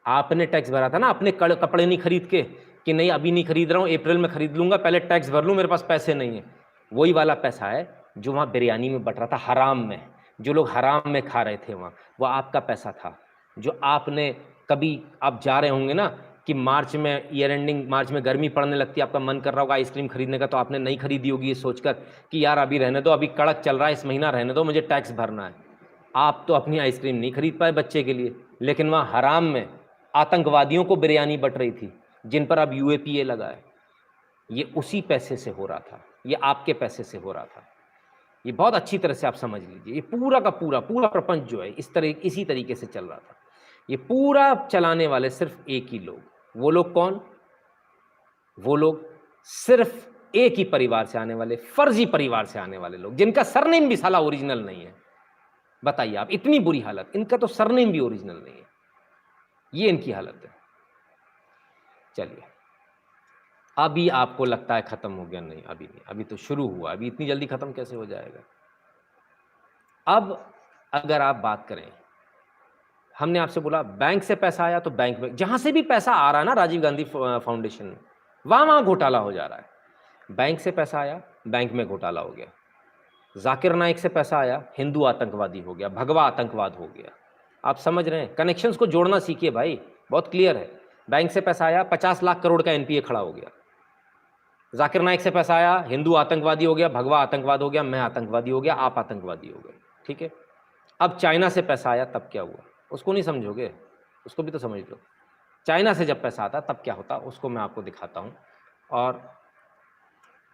Speaker 1: आपने टैक्स भरा था ना, अपने कपड़े नहीं खरीद के कि नहीं अभी नहीं खरीद रहा हूँ, अप्रैल में खरीद लूंगा, पहले टैक्स भर लूँ, मेरे पास पैसे नहीं है। वही वाला पैसा है जो वहाँ बिरयानी में बट रहा था, हराम में, जो लोग हराम में खा रहे थे वहाँ, वो आपका पैसा था। जो आपने कभी, आप जा रहे होंगे ना कि मार्च में, ईयर एंडिंग मार्च में गर्मी पड़ने लगती है, आपका मन कर रहा होगा आइसक्रीम खरीदने का, तो आपने नहीं खरीदी होगी ये सोचकर कि यार अभी रहने दो, अभी कड़क चल रहा है, इस महीना रहने दो, मुझे टैक्स भरना है। आप तो अपनी आइसक्रीम नहीं खरीद पाए बच्चे के लिए, लेकिन वहाँ हराम में आतंकवादियों को बिरयानी बट रही थी, जिन पर अब यूएपीए लगा है। ये उसी पैसे से हो रहा था, ये आपके पैसे से हो रहा था। ये बहुत अच्छी तरह से आप समझ लीजिए, ये पूरा का पूरा प्रपंच जो है इसी तरीके से चल रहा था। ये पूरा चलाने वाले सिर्फ एक ही लोग, वो लोग कौन? वो लोग सिर्फ एक ही परिवार से आने वाले, फर्जी परिवार से आने वाले लोग, जिनका सरनेम भी साला ओरिजिनल नहीं है। बताइए आप, इतनी बुरी हालत, इनका तो सरनेम भी ओरिजिनल नहीं है, ये इनकी हालत है। चलिए, अभी आपको लगता है खत्म हो गया, नहीं अभी नहीं, अभी तो शुरू हुआ, अभी इतनी जल्दी खत्म कैसे हो जाएगा। अब अगर आप बात करें, हमने आपसे बोला बैंक से पैसा आया, तो बैंक में जहां से भी पैसा आ रहा है ना राजीव गांधी फाउंडेशन में, वहां घोटाला हो जा रहा है। बैंक से पैसा आया, बैंक में घोटाला हो गया। जाकिर नाइक से पैसा आया, हिंदू आतंकवादी हो गया, भगवा आतंकवाद हो गया। आप समझ रहे हैं? कनेक्शंस को जोड़ना सीखिए भाई, बहुत क्लियर है। बैंक से पैसा आया, 50 लाख करोड़ का एनपीए खड़ा हो गया। जाकिर नाइक से पैसा आया, हिंदू आतंकवादी हो गया, भगवा आतंकवाद हो गया, मैं आतंकवादी हो गया, आप आतंकवादी हो गए। ठीक है, अब चाइना से पैसा आया, तब क्या हुआ? उसको नहीं समझोगे? उसको भी तो समझ लो। चाइना से जब पैसा आता तब क्या होता, उसको मैं आपको दिखाता हूं। और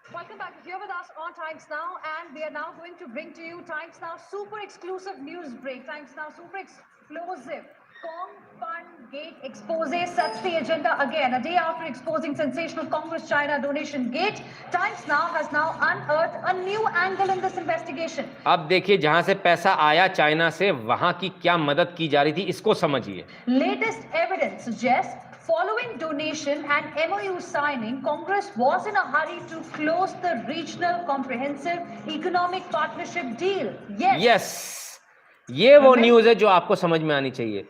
Speaker 2: Welcome back. If you're with us on Times Now, and we are now going to bring to you Times Now super exclusive news break. Times Now super explosive Kong Fund Gate expose sets the agenda again. A day after exposing sensational Congress China donation gate, Times Now has now unearthed a new angle in this investigation.
Speaker 1: अब देखिए, जहां से पैसा आया China से, वहां की क्या मदद की जा रही थी, इसको समझिए।
Speaker 2: Latest evidence suggests following donation and MOU signing, Congress was in a hurry to close the regional comprehensive economic partnership deal.
Speaker 1: Yes, ये वो न्यूज़ है जो आपको समझ में आनी चाहिए।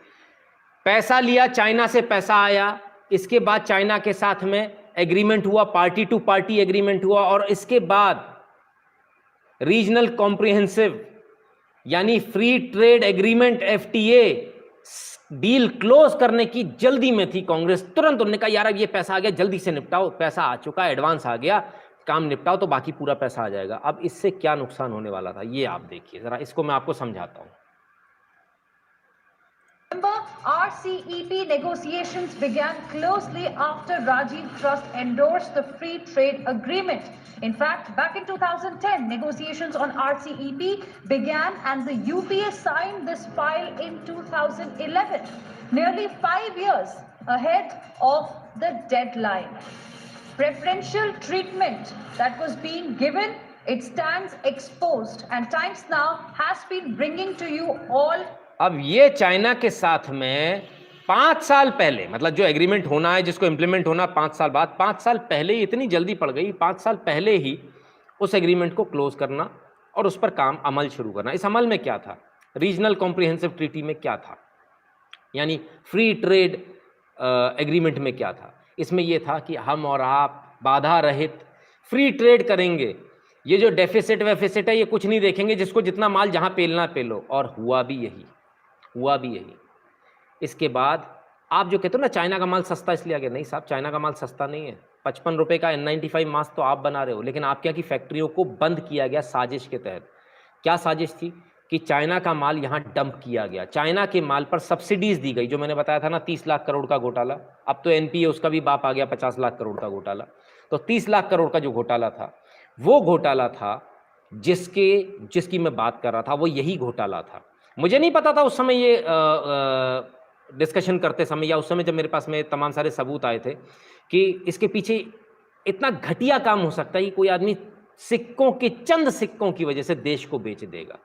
Speaker 1: पैसा लिया, चाइना से पैसा आया, इसके बाद चाइना के साथ में एग्रीमेंट हुआ, पार्टी टू पार्टी एग्रीमेंट हुआ, और इसके बाद रीजनल कॉम्प्रिहेंसिव यानी free trade agreement FTA deal close करने की जल्दी में थी कांग्रेस। तुरंत उन्होंने कहा यार ये पैसा आ गया, जल्दी से निपटाओ, पैसा आ चुका है, एडवांस आ गया, काम निपटाओ तो बाकी पूरा पैसा आ जाएगा। अब इससे क्या नुकसान होने वाला था, ये आप देखिए जरा, इसको मैं आपको समझाता हूं।
Speaker 2: Remember, RCEP negotiations began closely after Rajiv Trust endorsed the free trade agreement. In fact, back in 2010, negotiations on RCEP began and the UPA signed this file in 2011, nearly 5 years ahead of the deadline. Preferential treatment that was being given, it stands exposed, and Times Now has been bringing to you all.
Speaker 1: अब ये China के साथ में 5 साल पहले, मतलब जो agreement होना है, जिसको इंप्लीमेंट होना 5 साल बाद, 5 साल पहले ही इतनी जल्दी पड़ गई, 5 साल पहले ही उस एग्रीमेंट को क्लोज करना और उस पर काम अमल शुरू करना। इस अमल में क्या था? रीजनल कॉम्प्रिहेंसिव ट्रीटी में क्या था, यानी फ्री ट्रेड एग्रीमेंट में क्या था? इसमें यह था कि हम और आप बाधा रहित फ्री ट्रेड करेंगे, ये जो डेफिसिट वेफिसिट है ये कुछ नहीं देखेंगे, जिसको जितना माल जहां पेलना पेलो। और हुआ भी यही। इसके बाद आप जो कहते हो ना चाइना का माल सस्ता इसलिए आ गया, नहीं साहब, चाइना का माल सस्ता नहीं है। 55 रुपए का N95 मास्क तो आप बना रहे हो, लेकिन आप क्या की फैक्ट्रियों को बंद किया गया साजिश के तहत। क्या साजिश थी? कि चाइना का माल यहाँ डंप किया गया, चाइना के माल पर सब्सिडीज दी गई, जो मैंने बताया था ना 30 लाख करोड़ का घोटाला। अब तो एनपीए उसका भी बाप आ गया, 50 लाख करोड़ का घोटाला। तो 30 लाख करोड़ का जो घोटाला था, वो घोटाला था जिसकी मैं बात कर रहा था, वो यही घोटाला था। मुझे नहीं पता था उस समय ये डिस्कशन करते समय, या उस समय जब मेरे पास में तमाम सारे सबूत आए थे कि इसके पीछे इतना घटिया काम हो सकता है कि कोई आदमी चंद सिक्कों की वजह से देश को बेच देगा।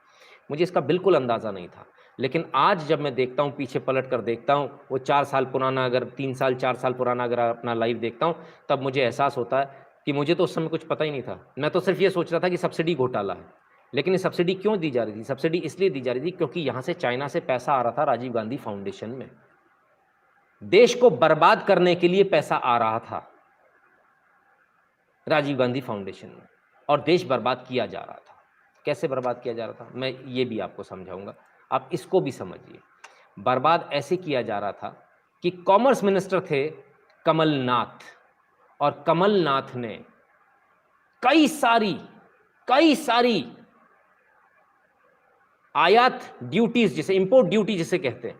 Speaker 1: मुझे इसका बिल्कुल अंदाज़ा नहीं था। लेकिन आज जब मैं देखता हूँ, पीछे पलट कर देखता हूँ, वो 4 साल पुराना, अगर 3 साल 4 साल पुराना अगर अपना लाइव देखता हूँ, तब मुझे एहसास होता है कि मुझे तो उस समय कुछ पता ही नहीं था। मैं तो सिर्फ ये सोच रहा था कि सब्सिडी घोटाला है। लेकिन ये सब्सिडी क्यों दी जा रही थी? सब्सिडी इसलिए दी जा रही थी क्योंकि यहाँ से चाइना से पैसा आ रहा था राजीव गांधी फाउंडेशन में, देश को बर्बाद करने के लिए पैसा आ रहा था राजीव गांधी फाउंडेशन में, और देश बर्बाद किया जा रहा था। कैसे बर्बाद किया जा रहा था, मैं ये भी आपको समझाऊंगा, आप इसको भी समझिए। बर्बाद ऐसे किया जा रहा था कि कॉमर्स मिनिस्टर थे कमलनाथ, और कमलनाथ ने कई सारी आयात ड्यूटीज, जिसे इंपोर्ट ड्यूटी जिसे कहते हैं,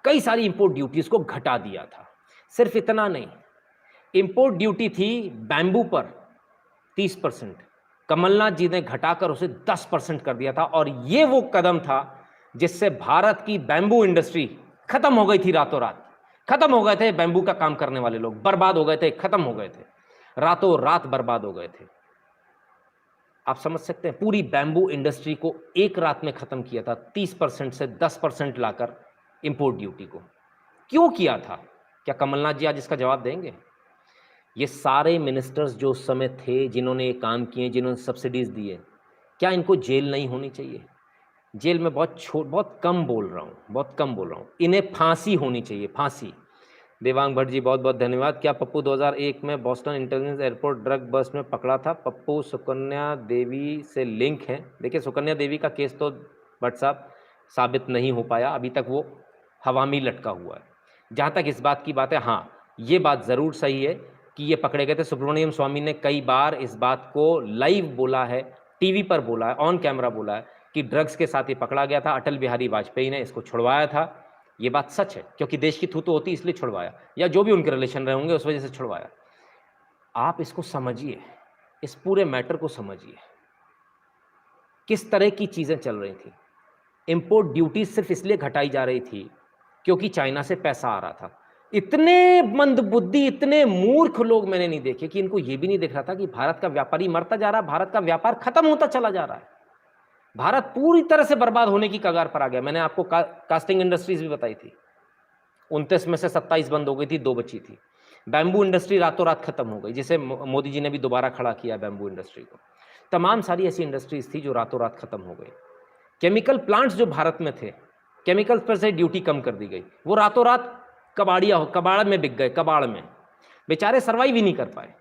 Speaker 1: कई सारी इंपोर्ट ड्यूटीज को घटा दिया था। सिर्फ इतना नहीं, इंपोर्ट ड्यूटी थी बैम्बू पर 30%, कमलनाथ जी ने घटाकर उसे 10% कर दिया था। और ये वो कदम था जिससे भारत की बैम्बू इंडस्ट्री खत्म हो गई थी रातों रात। खत्म हो गए थे बैम्बू का काम करने वाले लोग, बर्बाद हो गए थे, खत्म हो गए थे, रातों रात बर्बाद हो गए थे। आप समझ सकते हैं, पूरी बैम्बू इंडस्ट्री को एक रात में खत्म किया था, 30% से 10% लाकर इंपोर्ट ड्यूटी को। क्यों किया था? क्या कमलनाथ जी आज इसका जवाब देंगे? ये सारे मिनिस्टर्स जो उस समय थे, जिन्होंने ये काम किए, जिन्होंने सब्सिडीज दिए, क्या इनको जेल नहीं होनी चाहिए? जेल में बहुत कम बोल रहा हूँ, इन्हें फांसी होनी चाहिए, फांसी। देवांग भट्ट जी बहुत बहुत धन्यवाद। क्या पप्पू 2001 में बोस्टन इंटरनेशनल एयरपोर्ट ड्रग बस में पकड़ा था? पप्पू सुकन्या देवी से लिंक है। देखिए, सुकन्या देवी का केस तो भट्ट साहब साबित नहीं हो पाया, अभी तक वो हवा में लटका हुआ है। जहाँ तक इस बात की बात है, हाँ, ये बात ज़रूर सही है कि ये पकड़े गए थे। सुब्रमण्यम स्वामी ने कई बार इस बात को लाइव बोला है, टीवी पर बोला है, ऑन कैमरा बोला है कि ड्रग्स के साथ ये पकड़ा गया था, अटल बिहारी वाजपेयी ने इसको छुड़वाया था। ये बात सच है, क्योंकि देश की थू तो होती इसलिए छुड़वाया, या जो भी उनके रिलेशन रहे होंगे उस वजह से छुड़वाया। आप इसको समझिए, इस पूरे मैटर को समझिए, किस तरह की चीज़ें चल रही थी। इंपोर्ट ड्यूटी सिर्फ इसलिए घटाई जा रही थी क्योंकि चाइना से पैसा आ रहा था। इतने मंदबुद्धि, इतने मूर्ख लोग मैंने नहीं देखे कि इनको ये भी नहीं दिख रहा था कि भारत का व्यापारी मरता जा रहा है, भारत का व्यापार खत्म होता चला जा रहा है, भारत पूरी तरह से बर्बाद होने की कगार पर आ गया। मैंने आपको कास्टिंग इंडस्ट्रीज भी बताई थी, 29 में से 27 बंद हो गई थी, 2 बची थी। बैम्बू इंडस्ट्री रातों रात खत्म हो गई, जिसे मोदी जी ने भी दोबारा खड़ा किया बैम्बू इंडस्ट्री को। तमाम सारी ऐसी इंडस्ट्रीज थी जो रातों रात खत्म हो गई। केमिकल प्लांट्स जो भारत में थे, केमिकल्स पर से ड्यूटी कम कर दी गई, वो रातों रात कबाड़ में बिक गए, कबाड़ में बेचारे सर्वाइव ही नहीं कर पाए।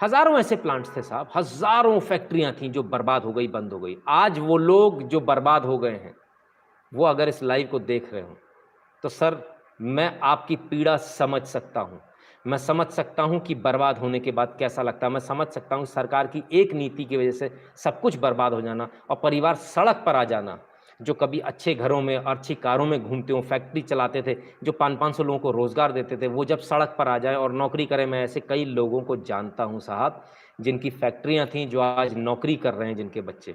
Speaker 1: हजारों ऐसे प्लांट्स थे साहब, हजारों फैक्ट्रियां थी जो बर्बाद हो गई, बंद हो गई। आज वो लोग जो बर्बाद हो गए हैं, वो अगर इस लाइव को देख रहे हो तो सर, मैं आपकी पीड़ा समझ सकता हूं। मैं समझ सकता हूं कि बर्बाद होने के बाद कैसा लगता है। मैं समझ सकता हूं सरकार की एक नीति की वजह से सब कुछ बर्बाद हो जाना और परिवार सड़क पर आ जाना, जो कभी अच्छे घरों में अच्छी कारों में घूमते हो, फैक्ट्री चलाते थे, जो 500-500 लोगों को रोजगार देते थे, वो जब सड़क पर आ जाए और नौकरी करें। मैं ऐसे कई लोगों को जानता हूं साहब, जिनकी फैक्ट्रियां थीं, जो आज नौकरी कर रहे हैं, जिनके बच्चे,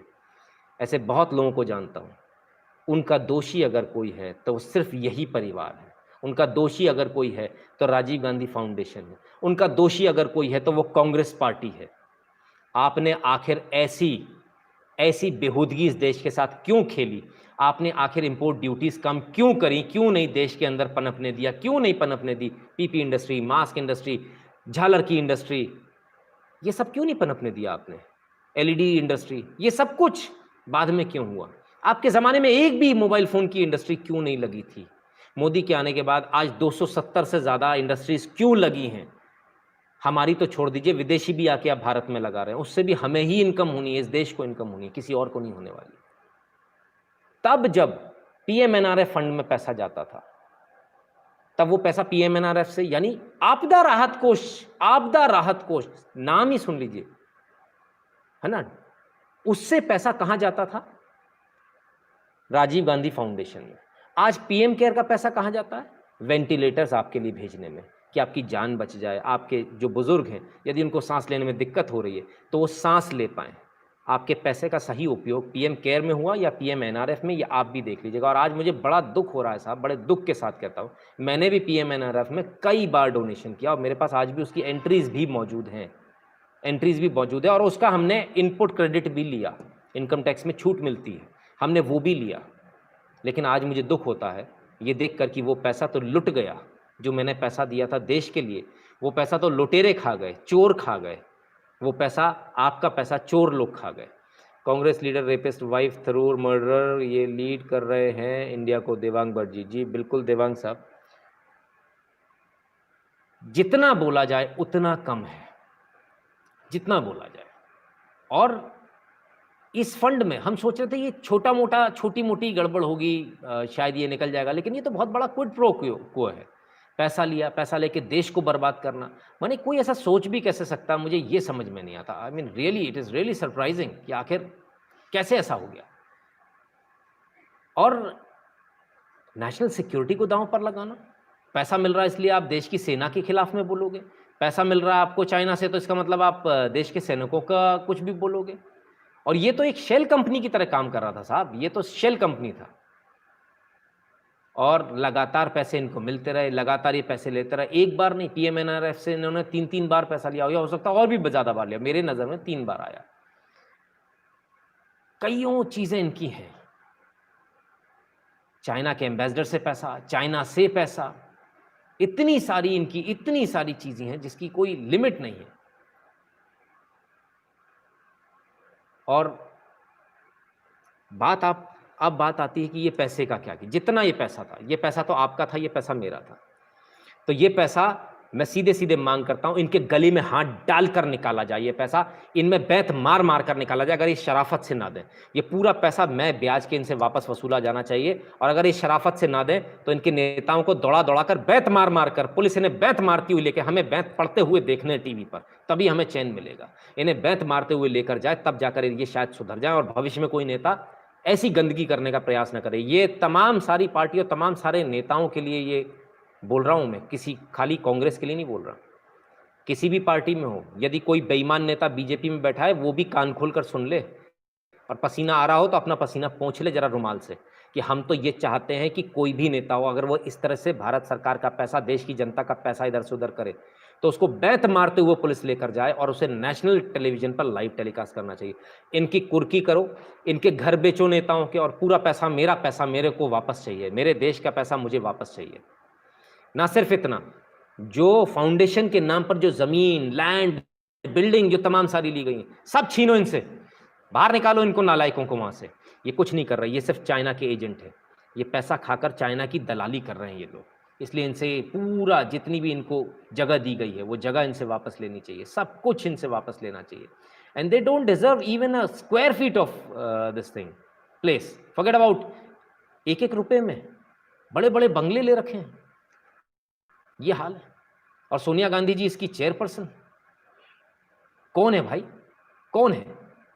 Speaker 1: ऐसे बहुत लोगों को जानता हूं। उनका दोषी अगर कोई है तो वो सिर्फ यही परिवार है। उनका दोषी अगर कोई है तो राजीव गांधी फाउंडेशन है। उनका दोषी अगर कोई है तो वो कांग्रेस पार्टी है। आपने आखिर ऐसी ऐसी बेहूदगी इस देश के साथ क्यों खेली? आपने आखिर इंपोर्ट ड्यूटीज कम क्यों करी? क्यों नहीं देश के अंदर पनपने दिया? क्यों नहीं पनपने दी? पीपी इंडस्ट्री, मास्क इंडस्ट्री, झालर की इंडस्ट्री, ये सब क्यों नहीं पनपने दिया आपने? एलईडी इंडस्ट्री, ये सब कुछ बाद में क्यों हुआ? आपके ज़माने में एक भी मोबाइल फ़ोन की इंडस्ट्री क्यों नहीं लगी थी? मोदी के आने के बाद आज 270 से ज़्यादा इंडस्ट्रीज़ क्यों लगी हैं? हमारी तो छोड़ दीजिए, विदेशी भी आके आप भारत में लगा रहे हैं, उससे भी हमें ही इनकम होनी है, इस देश को इनकम होनी है, किसी और को नहीं होने वाली। तब जब पीएमएनआरएफ फंड में पैसा जाता था, तब वो पैसा पीएमएनआरएफ से, यानी आपदा राहत कोष, नाम ही सुन लीजिए, है ना, उससे पैसा कहां जाता था? राजीव गांधी फाउंडेशन में। आज पीएम केयर का पैसा कहां जाता है? वेंटिलेटर्स आपके लिए भेजने में, कि आपकी जान बच जाए, आपके जो बुजुर्ग हैं यदि उनको सांस लेने में दिक्कत हो रही है तो वो सांस ले पाएं। आपके पैसे का सही उपयोग पीएम केयर में हुआ या पीएमएनआरएफ में, ये आप भी देख लीजिएगा। और आज मुझे बड़ा दुख हो रहा है साहब, बड़े दुख के साथ कहता हूँ, मैंने भी पीएमएनआरएफ में कई बार डोनेशन किया और मेरे पास आज भी उसकी एंट्रीज भी मौजूद हैं, और उसका हमने इनपुट क्रेडिट भी लिया, इनकम टैक्स में छूट मिलती है, हमने वो भी लिया। लेकिन आज मुझे दुख होता है ये देखकर कि वो पैसा तो लुट गया, जो मैंने पैसा दिया था देश के लिए, वो पैसा तो लुटेरे खा गए, चोर खा गए, वो पैसा, आपका पैसा चोर लोग खा गए। Congress leader rapist wife Tharoor murderer, ये लीड कर रहे हैं इंडिया को, देवांग बर्जी। जी बिल्कुल देवांग साहब, जितना बोला जाए उतना कम है, जितना बोला जाए। और इस फंड में हम सोच रहे थे ये छोटी मोटी गड़बड़ होगी, शायद ये निकल जाएगा, लेकिन ये तो बहुत बड़ा क्विड प्रो क्वो है। पैसा लिया, पैसा लेके देश को बर्बाद करना, माने कोई ऐसा सोच भी कैसे सकता, मुझे ये समझ में नहीं आता। I mean really it is really surprising कि आखिर कैसे ऐसा हो गया। और नेशनल सिक्योरिटी को दांव पर लगाना, पैसा मिल रहा है इसलिए आप देश की सेना के खिलाफ में बोलोगे, पैसा मिल रहा है आपको चाइना से तो इसका मतलब आप देश के सैनिकों का कुछ भी बोलोगे। और ये तो एक शेल कंपनी की तरह काम कर रहा था साहब, ये तो शेल कंपनी था, और लगातार पैसे इनको मिलते रहे, लगातार ये पैसे लेते रहे। एक बार नहीं, पीएमएनआरएफ से इन्होंने 3 बार पैसा लिया, हो सकता है और भी ज़्यादा बार लिया, मेरे नज़र में 3 बार आया। कईयों चीज़ें इनकी हैं, चाइना के एम्बेसडर से पैसा, चाइना से पैसा, इतनी सारी चीज़ें हैं जिसकी कोई लिमिट नहीं है। और अब बात आती है कि ये पैसे का क्या किया। जितना ये पैसा था, ये पैसा तो आपका था, ये पैसा मेरा था, तो ये पैसा मैं सीधे मांग करता हूं, इनके गले में हाथ डालकर निकाला जाए, ये पैसा इनमें बैत मार कर निकाला जाए। अगर ये शराफत से ना दें, ये पूरा पैसा मैं ब्याज के इनसे वापस वसूला जाना चाहिए। और अगर ये शराफत से ना दें तो इनके नेताओं को दौड़ा कर, बैत मार कर, पुलिस इन्हें बैत मारती हुई लेके, हमें बैत पड़ते हुए देखने टीवी पर, तभी हमें चैन मिलेगा। इन्हें बैत मारते हुए लेकर जाए, तब जाकर ये शायद सुधर जाए और भविष्य में कोई नेता ऐसी गंदगी करने का प्रयास न करे। ये तमाम सारी पार्टियों, तमाम सारे नेताओं के लिए ये बोल रहा हूं मैं, किसी खाली कांग्रेस के लिए नहीं बोल रहा, किसी भी पार्टी में हो, यदि कोई बेईमान नेता बीजेपी में बैठा है, वो भी कान खोलकर सुन ले, और पसीना आ रहा हो तो अपना पसीना पोंछ ले जरा रुमाल से, कि हम तो ये चाहते हैं कि कोई भी नेता हो, अगर वो इस तरह से भारत सरकार का पैसा, देश की जनता का पैसा इधर से उधर करे, तो उसको बैत मारते हुए पुलिस लेकर जाए और उसे नेशनल टेलीविजन पर लाइव टेलीकास्ट करना चाहिए। इनकी कुर्की करो, इनके घर बेचो नेताओं के, और पूरा पैसा मेरे को वापस चाहिए, मेरे देश का पैसा मुझे वापस चाहिए। ना सिर्फ इतना, जो फाउंडेशन के नाम पर जो जमीन, लैंड, बिल्डिंग जो तमाम सारी ली गई हैं, सब छीनो इनसे, बाहर निकालो इनको नालायकों को वहां से। ये कुछ नहीं कर रहे, ये सिर्फ चाइना के एजेंट है, ये पैसा खाकर चाइना की दलाली कर रहे हैं ये लोग, इसलिए इनसे पूरा जितनी भी इनको जगह दी गई है वो जगह इनसे वापस लेनी चाहिए, सब कुछ इनसे वापस लेना चाहिए। And they don't deserve even a square feet of this thing place, forget about 1-1 रुपए में बड़े बड़े बंगले ले रखे हैं, ये हाल है। और सोनिया गांधी जी इसकी चेयरपर्सन, कौन है भाई, कौन है?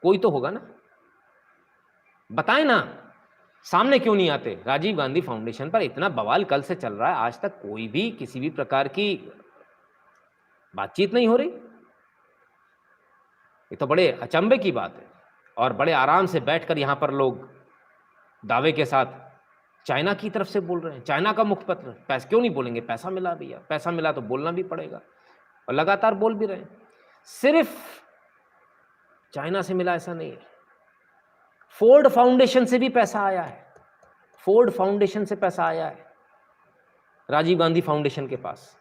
Speaker 1: कोई तो होगा ना, बताएं ना। सामने क्यों नहीं आते? राजीव गांधी फाउंडेशन पर इतना बवाल कल से चल रहा है, आज तक कोई भी किसी भी प्रकार की बातचीत नहीं हो रही। ये तो बड़े अचंभे की बात है। और बड़े आराम से बैठकर यहाँ पर लोग दावे के साथ चाइना की तरफ से बोल रहे हैं, चाइना का मुखपत्र। पैसा क्यों नहीं बोलेंगे? पैसा मिला भैया, पैसा मिला तो बोलना भी पड़ेगा, और लगातार बोल भी रहे हैं। सिर्फ चाइना से मिला ऐसा नहीं है, फोर्ड फाउंडेशन से भी पैसा आया है। फोर्ड फाउंडेशन से पैसा आया है राजीव गांधी फाउंडेशन के पास।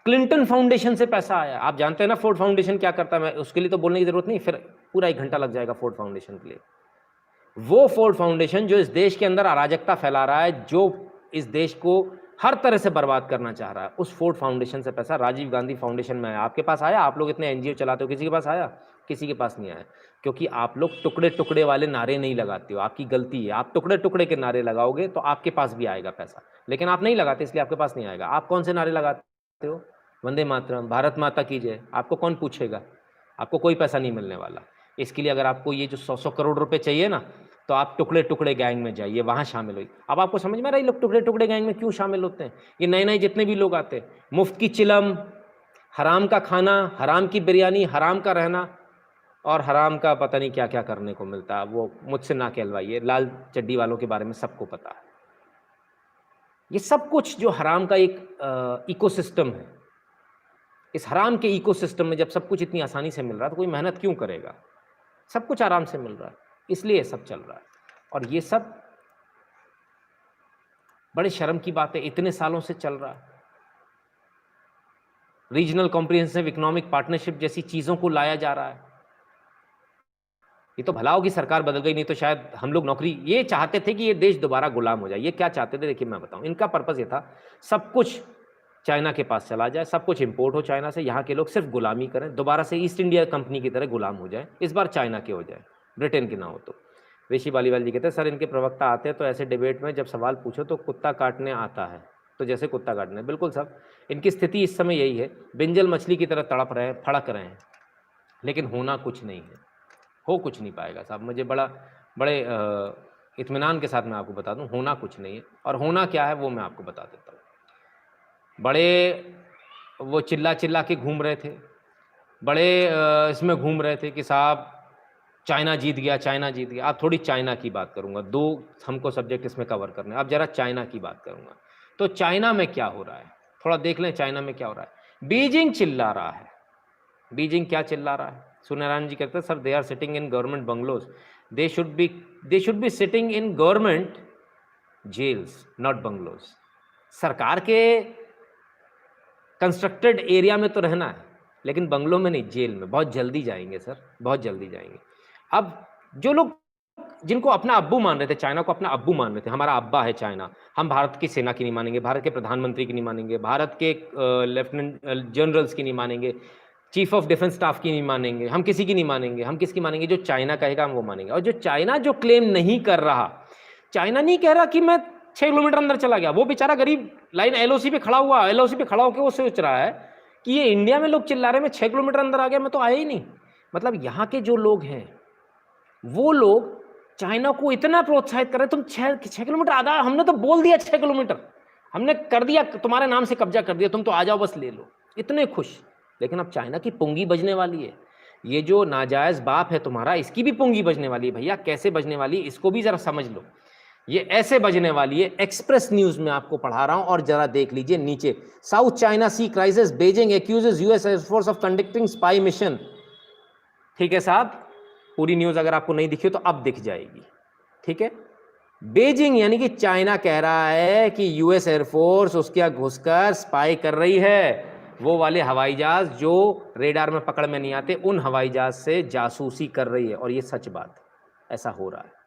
Speaker 1: क्लिंटन फाउंडेशन से पैसा आया। आप जानते हैं ना फोर्ड फाउंडेशन क्या करता है, मैं उसके लिए तो बोलने की जरूरत नहीं, फिर पूरा 1 घंटा लग जाएगा फोर्ड फाउंडेशन के लिए। वो फोर्ड फाउंडेशन जो इस देश के अंदर अराजकता फैला रहा है, जो इस देश को हर तरह से बर्बाद करना चाह रहा है, उस फोर्ड फाउंडेशन से पैसा राजीव गांधी फाउंडेशन में आया। आपके पास आया? आप लोग इतने एनजीओ चलाते हो, किसी के पास आया? किसी के पास नहीं आया, क्योंकि आप लोग टुकड़े टुकड़े वाले नारे नहीं लगाते हो। आपकी गलती है, आप टुकड़े टुकड़े के नारे लगाओगे तो आपके पास भी आएगा पैसा, लेकिन आप नहीं लगाते, इसलिए आपके पास नहीं आएगा। आप कौन से नारे लगाते हो? वंदे मातरम, भारत माता की जय। आपको कौन पूछेगा? आपको कोई पैसा नहीं मिलने वाला। इसके लिए अगर आपको ये जो 100 करोड़ रुपए चाहिए ना, तो आप टुकड़े टुकड़े गैंग में जाइए, वहां शामिल होइए। अब आपको समझ में आ रहा है ये लोग टुकड़े टुकड़े गैंग में क्यों शामिल होते हैं? ये नए नए जितने भी लोग आते हैं, मुफ्त की चिलम, हराम का खाना, हराम की बिरयानी, हराम का रहना, और हराम का पता नहीं क्या क्या करने को मिलता है। वो मुझसे ना कहलवाइए, लाल चड्डी वालों के बारे में सबको पता है। ये सब कुछ जो हराम का एक इकोसिस्टम है, इस हराम के इकोसिस्टम में जब सब कुछ इतनी आसानी से मिल रहा है तो कोई मेहनत क्यों करेगा? सब कुछ आराम से मिल रहा है, इसलिए ये सब चल रहा है। और ये सब बड़े शर्म की बात है, इतने सालों से चल रहा है। रीजनल कॉम्प्रिहेंसिव इकोनॉमिक पार्टनरशिप जैसी चीज़ों को लाया जा रहा है। ये तो भला होगी सरकार बदल गई, नहीं तो शायद हम लोग नौकरी, ये चाहते थे कि ये देश दोबारा गुलाम हो जाए। ये क्या चाहते थे? देखिए मैं बताऊं, इनका पर्पस ये था, सब कुछ चाइना के पास चला जाए, सब कुछ इंपोर्ट हो चाइना से, यहाँ के लोग सिर्फ गुलामी करें, दोबारा से ईस्ट इंडिया कंपनी की तरह गुलाम हो जाए। इस बार चाइना के हो जाए, ब्रिटेन के ना हो। तो ऋषि बालीवाल जी कहते हैं, सर इनके प्रवक्ता आते हैं तो ऐसे डिबेट में जब सवाल पूछो तो कुत्ता काटने आता है, तो जैसे कुत्ता काटने। बिल्कुल साहब, इनकी स्थिति इस समय यही है, बिंजल मछली की तरह तड़प रहे हैं, फड़क रहे हैं, लेकिन होना कुछ नहीं है, हो कुछ नहीं पाएगा साहब। मुझे बड़े इत्मीनान के साथ मैं आपको बता दूं, होना कुछ नहीं है। और होना क्या है वो मैं आपको बता देता हूँ। बड़े वो चिल्ला चिल्ला के घूम रहे थे, बड़े इसमें घूम रहे थे कि साहब चाइना जीत गया, चाइना जीत गया। अब थोड़ी चाइना की बात करूंगा, 2 हमको सब्जेक्ट इसमें कवर करने। अब जरा चाइना की बात करूंगा। तो चाइना में क्या हो रहा है थोड़ा देख लें, चाइना में क्या हो रहा है। बीजिंग चिल्ला रहा है। बीजिंग क्या चिल्ला रहा है? सूर्यनारायण जी कहते हैं, sir they are sitting in government bungalows, they should be sitting in government jails, not bungalows. सरकार के कंस्ट्रक्टेड एरिया में तो रहना है, लेकिन बंगलों में नहीं, जेल में। बहुत जल्दी जाएंगे सर, बहुत जल्दी जाएंगे। अब जो लोग जिनको अपना अब्बू मान रहे थे, चाइना को अपना अब्बू मान रहे थे, हमारा अब्बा है चाइना, हम भारत की सेना की नहीं मानेंगे, भारत के प्रधानमंत्री की नहीं मानेंगे, भारत के लेफ्टिनेंट जनरल्स की नहीं मानेंगे, चीफ ऑफ डिफेंस स्टाफ की नहीं मानेंगे, हम किसी की नहीं मानेंगे। हम किसकी मानेंगे? जो चाइना कहेगा हम वो मानेंगे। और जो चाइना जो क्लेम नहीं कर रहा, चाइना नहीं कह रहा कि मैं 6 किलोमीटर अंदर चला गया, वो बेचारा गरीब लाइन एलओसी पे खड़ा हुआ, एलओसी पे खड़ा होकर वो सोच रहा है कि ये इंडिया में लोग चिल्ला रहे, मैं 6 किलोमीटर अंदर आ गया, मैं तो आया ही नहीं। मतलब यहाँ के जो लोग हैं वो लोग चाइना को इतना प्रोत्साहित कर रहे, तुम 6 किलोमीटर आधा, हमने तो बोल दिया 6 किलोमीटर, हमने कर दिया, तुम्हारे नाम से कब्जा कर दिया, तुम तो आ जाओ बस ले लो, इतने खुश। लेकिन अब चाइना की पुंगी बजने वाली है। ये जो नाजायज बाप है तुम्हारा, इसकी भी पुंगी बजने वाली है भैया। कैसे बजने वाली है इसको भी जरा समझ लो। ये ऐसे बजने वाली है, एक्सप्रेस न्यूज में आपको पढ़ा रहा हूं, और जरा देख लीजिए नीचे, South China Sea crisis, Beijing accuses US air force of conducting spy mission. ठीक है साहब, पूरी न्यूज अगर आपको नहीं दिखी तो अब दिख जाएगी। ठीक है, बीजिंग यानी कि चाइना कह रहा है कि यूएस एयरफोर्स उसके यहाँ घुसकर स्पाई कर रही है। वो वाले हवाई जहाज जो रेडार में पकड़ में नहीं आते, उन हवाई जहाज से जासूसी कर रही है। और ये सच बात है, ऐसा हो रहा है।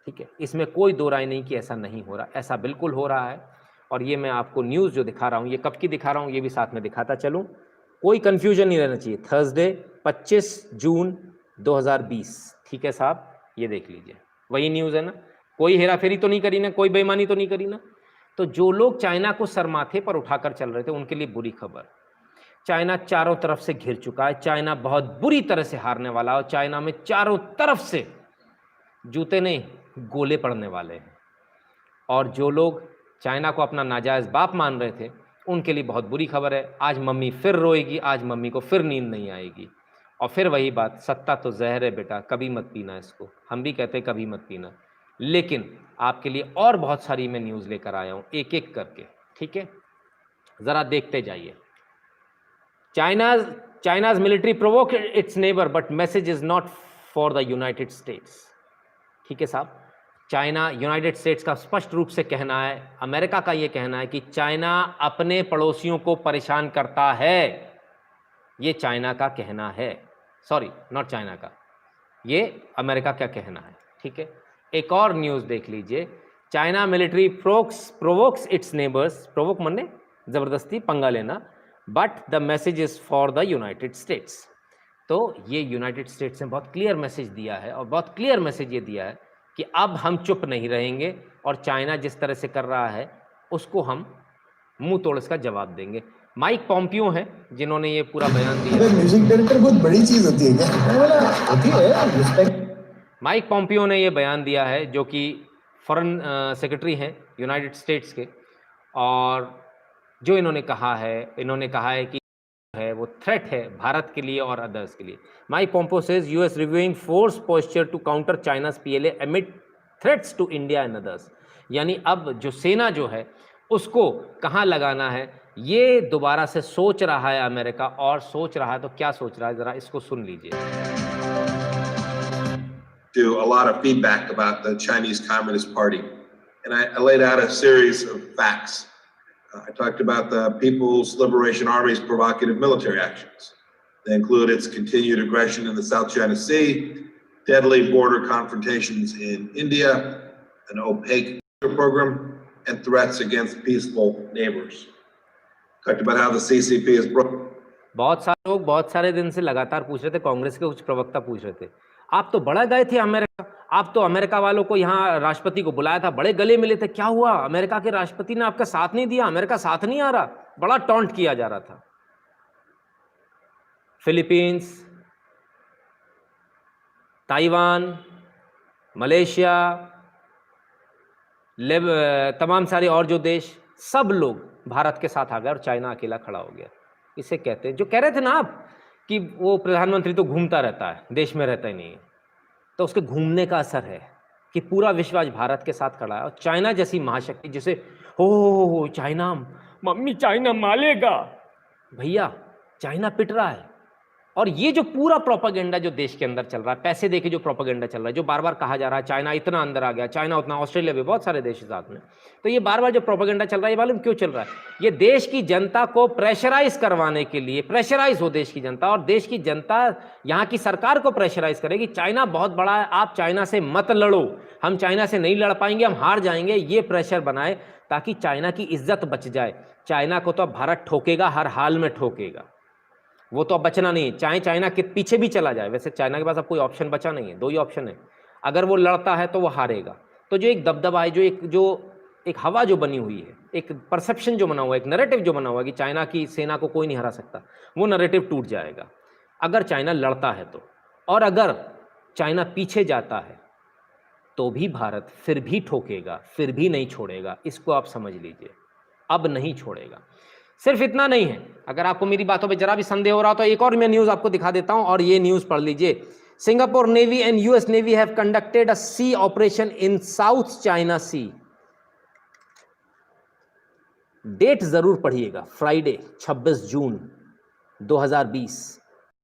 Speaker 1: ठीक है, इसमें कोई दो राय नहीं कि ऐसा नहीं हो रहा, ऐसा बिल्कुल हो रहा है। और ये मैं आपको न्यूज़ जो दिखा रहा हूँ, ये कब की दिखा रहा हूँ ये भी साथ में दिखाता चलूँ, कोई कंफ्यूजन नहीं रहना चाहिए। थर्सडे 25 जून 2020। ठीक है साहब, ये देख लीजिए, वही न्यूज़ है ना, कोई हेराफेरी तो नहीं करी ना, कोई बेईमानी तो नहीं करी ना। तो जो लोग चाइना को सरमाथे पर उठाकर चल रहे थे उनके लिए बुरी खबर, चाइना चारों तरफ से घिर चुका है। चाइना बहुत बुरी तरह से हारने वाला है, और चाइना में चारों तरफ से जूते नहीं गोले पड़ने वाले हैं। और जो लोग चाइना को अपना नाजायज़ बाप मान रहे थे, उनके लिए बहुत बुरी खबर है। आज मम्मी फिर रोएगी, आज मम्मी को फिर नींद नहीं आएगी। और फिर वही बात, सत्ता तो ज़हर है बेटा, कभी मत पीना इसको। हम भी कहते हैं कभी मत पीना। लेकिन आपके लिए और बहुत सारी मैं न्यूज़ लेकर आया हूँ, एक-एक करके, ठीक है? ज़रा देखते जाइए। China's military provoke its neighbor, but message is not for the United States. ठीक है साहब, चाइना यूनाइटेड स्टेट्स का स्पष्ट रूप से कहना है, अमेरिका का यह कहना है कि चाइना अपने पड़ोसियों को परेशान करता है। ये चाइना का कहना है, सॉरी नॉट चाइना का, ये अमेरिका का कहना है, ठीक है। एक और न्यूज़ देख लीजिए, China military provokes it's neighbours, provoke मने जबरदस्ती पंगा लेना, but the message is for the United states. तो ये यूनाइटेड स्टेट्स ने बहुत क्लियर मैसेज दिया है, और बहुत क्लियर मैसेज ये दिया है कि अब हम चुप नहीं रहेंगे, और चाइना जिस तरह से कर रहा है उसको हम मुंह तोड़ इसका जवाब देंगे। माइक पॉम्पियो हैं जिन्होंने ये पूरा बयान दिया।
Speaker 3: म्यूजिक डायरेक्टर बहुत बड़ी चीज होती है क्या? होती है, रिस्पेक्ट।
Speaker 1: माइक पॉम्पियो ने ये बयान दिया है, जो कि फॉरेन सेक्रेटरी हैं यूनाइटेड स्टेट्स के, और जो इन्होंने कहा है कि है वो थ्रेट है भारत के लिए और अदर्स के लिए। Mike Pompeo says US reviewing force posture to counter China's PLA amid threats to India and others. यानी अब जो सेना जो है उसको कहाँ लगाना है, ये दोबारा से सोच रहा है अमेरिका, और सोच रहा है तो क्या सोच रहा है, जरा इसको सुन लीजिए।
Speaker 4: To a lot of feedback about the Chinese Communist Party, and I laid out a series of facts. I talked about the People's Liberation Army's provocative military actions. They include its continued aggression in the South China Sea, deadly border confrontations in India, an opaque program, and threats against peaceful neighbors. Talked about how the CCP is broken.
Speaker 1: बहुत सारे लोग बहुत सारे दिन से लगातार पूछ रहे थे, कांग्रेस के कुछ प्रवक्ता पूछ रहे थे, आप तो बड़ा गए थे अमेरिका, आप तो अमेरिका वालों को यहाँ राष्ट्रपति को बुलाया था, बड़े गले मिले थे, क्या हुआ? अमेरिका के राष्ट्रपति ने आपका साथ नहीं दिया, अमेरिका साथ नहीं आ रहा, बड़ा टॉन्ट किया जा रहा था। फिलीपींस, ताइवान, मलेशिया, तमाम सारे और जो देश, सब लोग भारत के साथ आ गए और चाइना अकेला खड़ा हो गया। इसे कहते हैं, जो कह रहे थे ना आप कि वो प्रधानमंत्री तो घूमता रहता है, देश में रहता ही नहीं है, तो उसके घूमने का असर है कि पूरा विश्व आज भारत के साथ खड़ा है। और चाइना जैसी महाशक्ति, जिसे हो चाइना, मम्मी चाइना मालेगा, भैया चाइना पिट रहा है। और ये जो पूरा प्रोपेगेंडा जो देश के अंदर चल रहा है, पैसे देके जो प्रोपेगेंडा चल रहा है, जो बार बार कहा जा रहा है चाइना इतना अंदर आ गया, चाइना उतना, ऑस्ट्रेलिया भी, बहुत सारे देश साथ में, तो ये बार बार जो प्रोपेगेंडा चल रहा है, ये मालूम क्यों चल रहा है? ये देश की जनता को प्रेशराइज करवाने के लिए, प्रेशराइज हो देश की जनता, और देश की जनता यहाँ की सरकार को प्रेशराइज करेगी, चाइना बहुत बड़ा है, आप चाइना से मत लड़ो, हम चाइना से नहीं लड़ पाएंगे, हम हार जाएंगे, ये प्रेशर बनाए ताकि चाइना की इज्जत बच जाए। चाइना को तो अब भारत ठोकेगा, हर हाल में ठोकेगा, वो तो अब बचना नहीं है, चाहे चाइना के पीछे भी चला जाए। वैसे चाइना के पास अब कोई ऑप्शन बचा नहीं है, दो ही ऑप्शन है, अगर वो लड़ता है तो वो हारेगा। तो जो एक दबदबा है, जो एक हवा जो बनी हुई है, एक परसेप्शन जो बना हुआ है, एक नैरेटिव जो बना हुआ है कि चाइना की सेना को कोई नहीं हरा सकता, वो नैरेटिव टूट जाएगा अगर चाइना लड़ता है तो। और अगर चाइना पीछे जाता है तो भी भारत फिर भी ठोकेगा, फिर भी नहीं छोड़ेगा, इसको आप समझ लीजिए, अब नहीं छोड़ेगा। सिर्फ इतना नहीं है, अगर आपको मेरी बातों पे जरा भी संदेह हो रहा हो तो एक और मैं न्यूज़ आपको दिखा देता हूं, और ये न्यूज़ पढ़ लीजिए। Singapore navy and US navy have conducted a sea operation in South China Sea. Date जरूर पढ़िएगा, फ्राइडे 26 जून 2020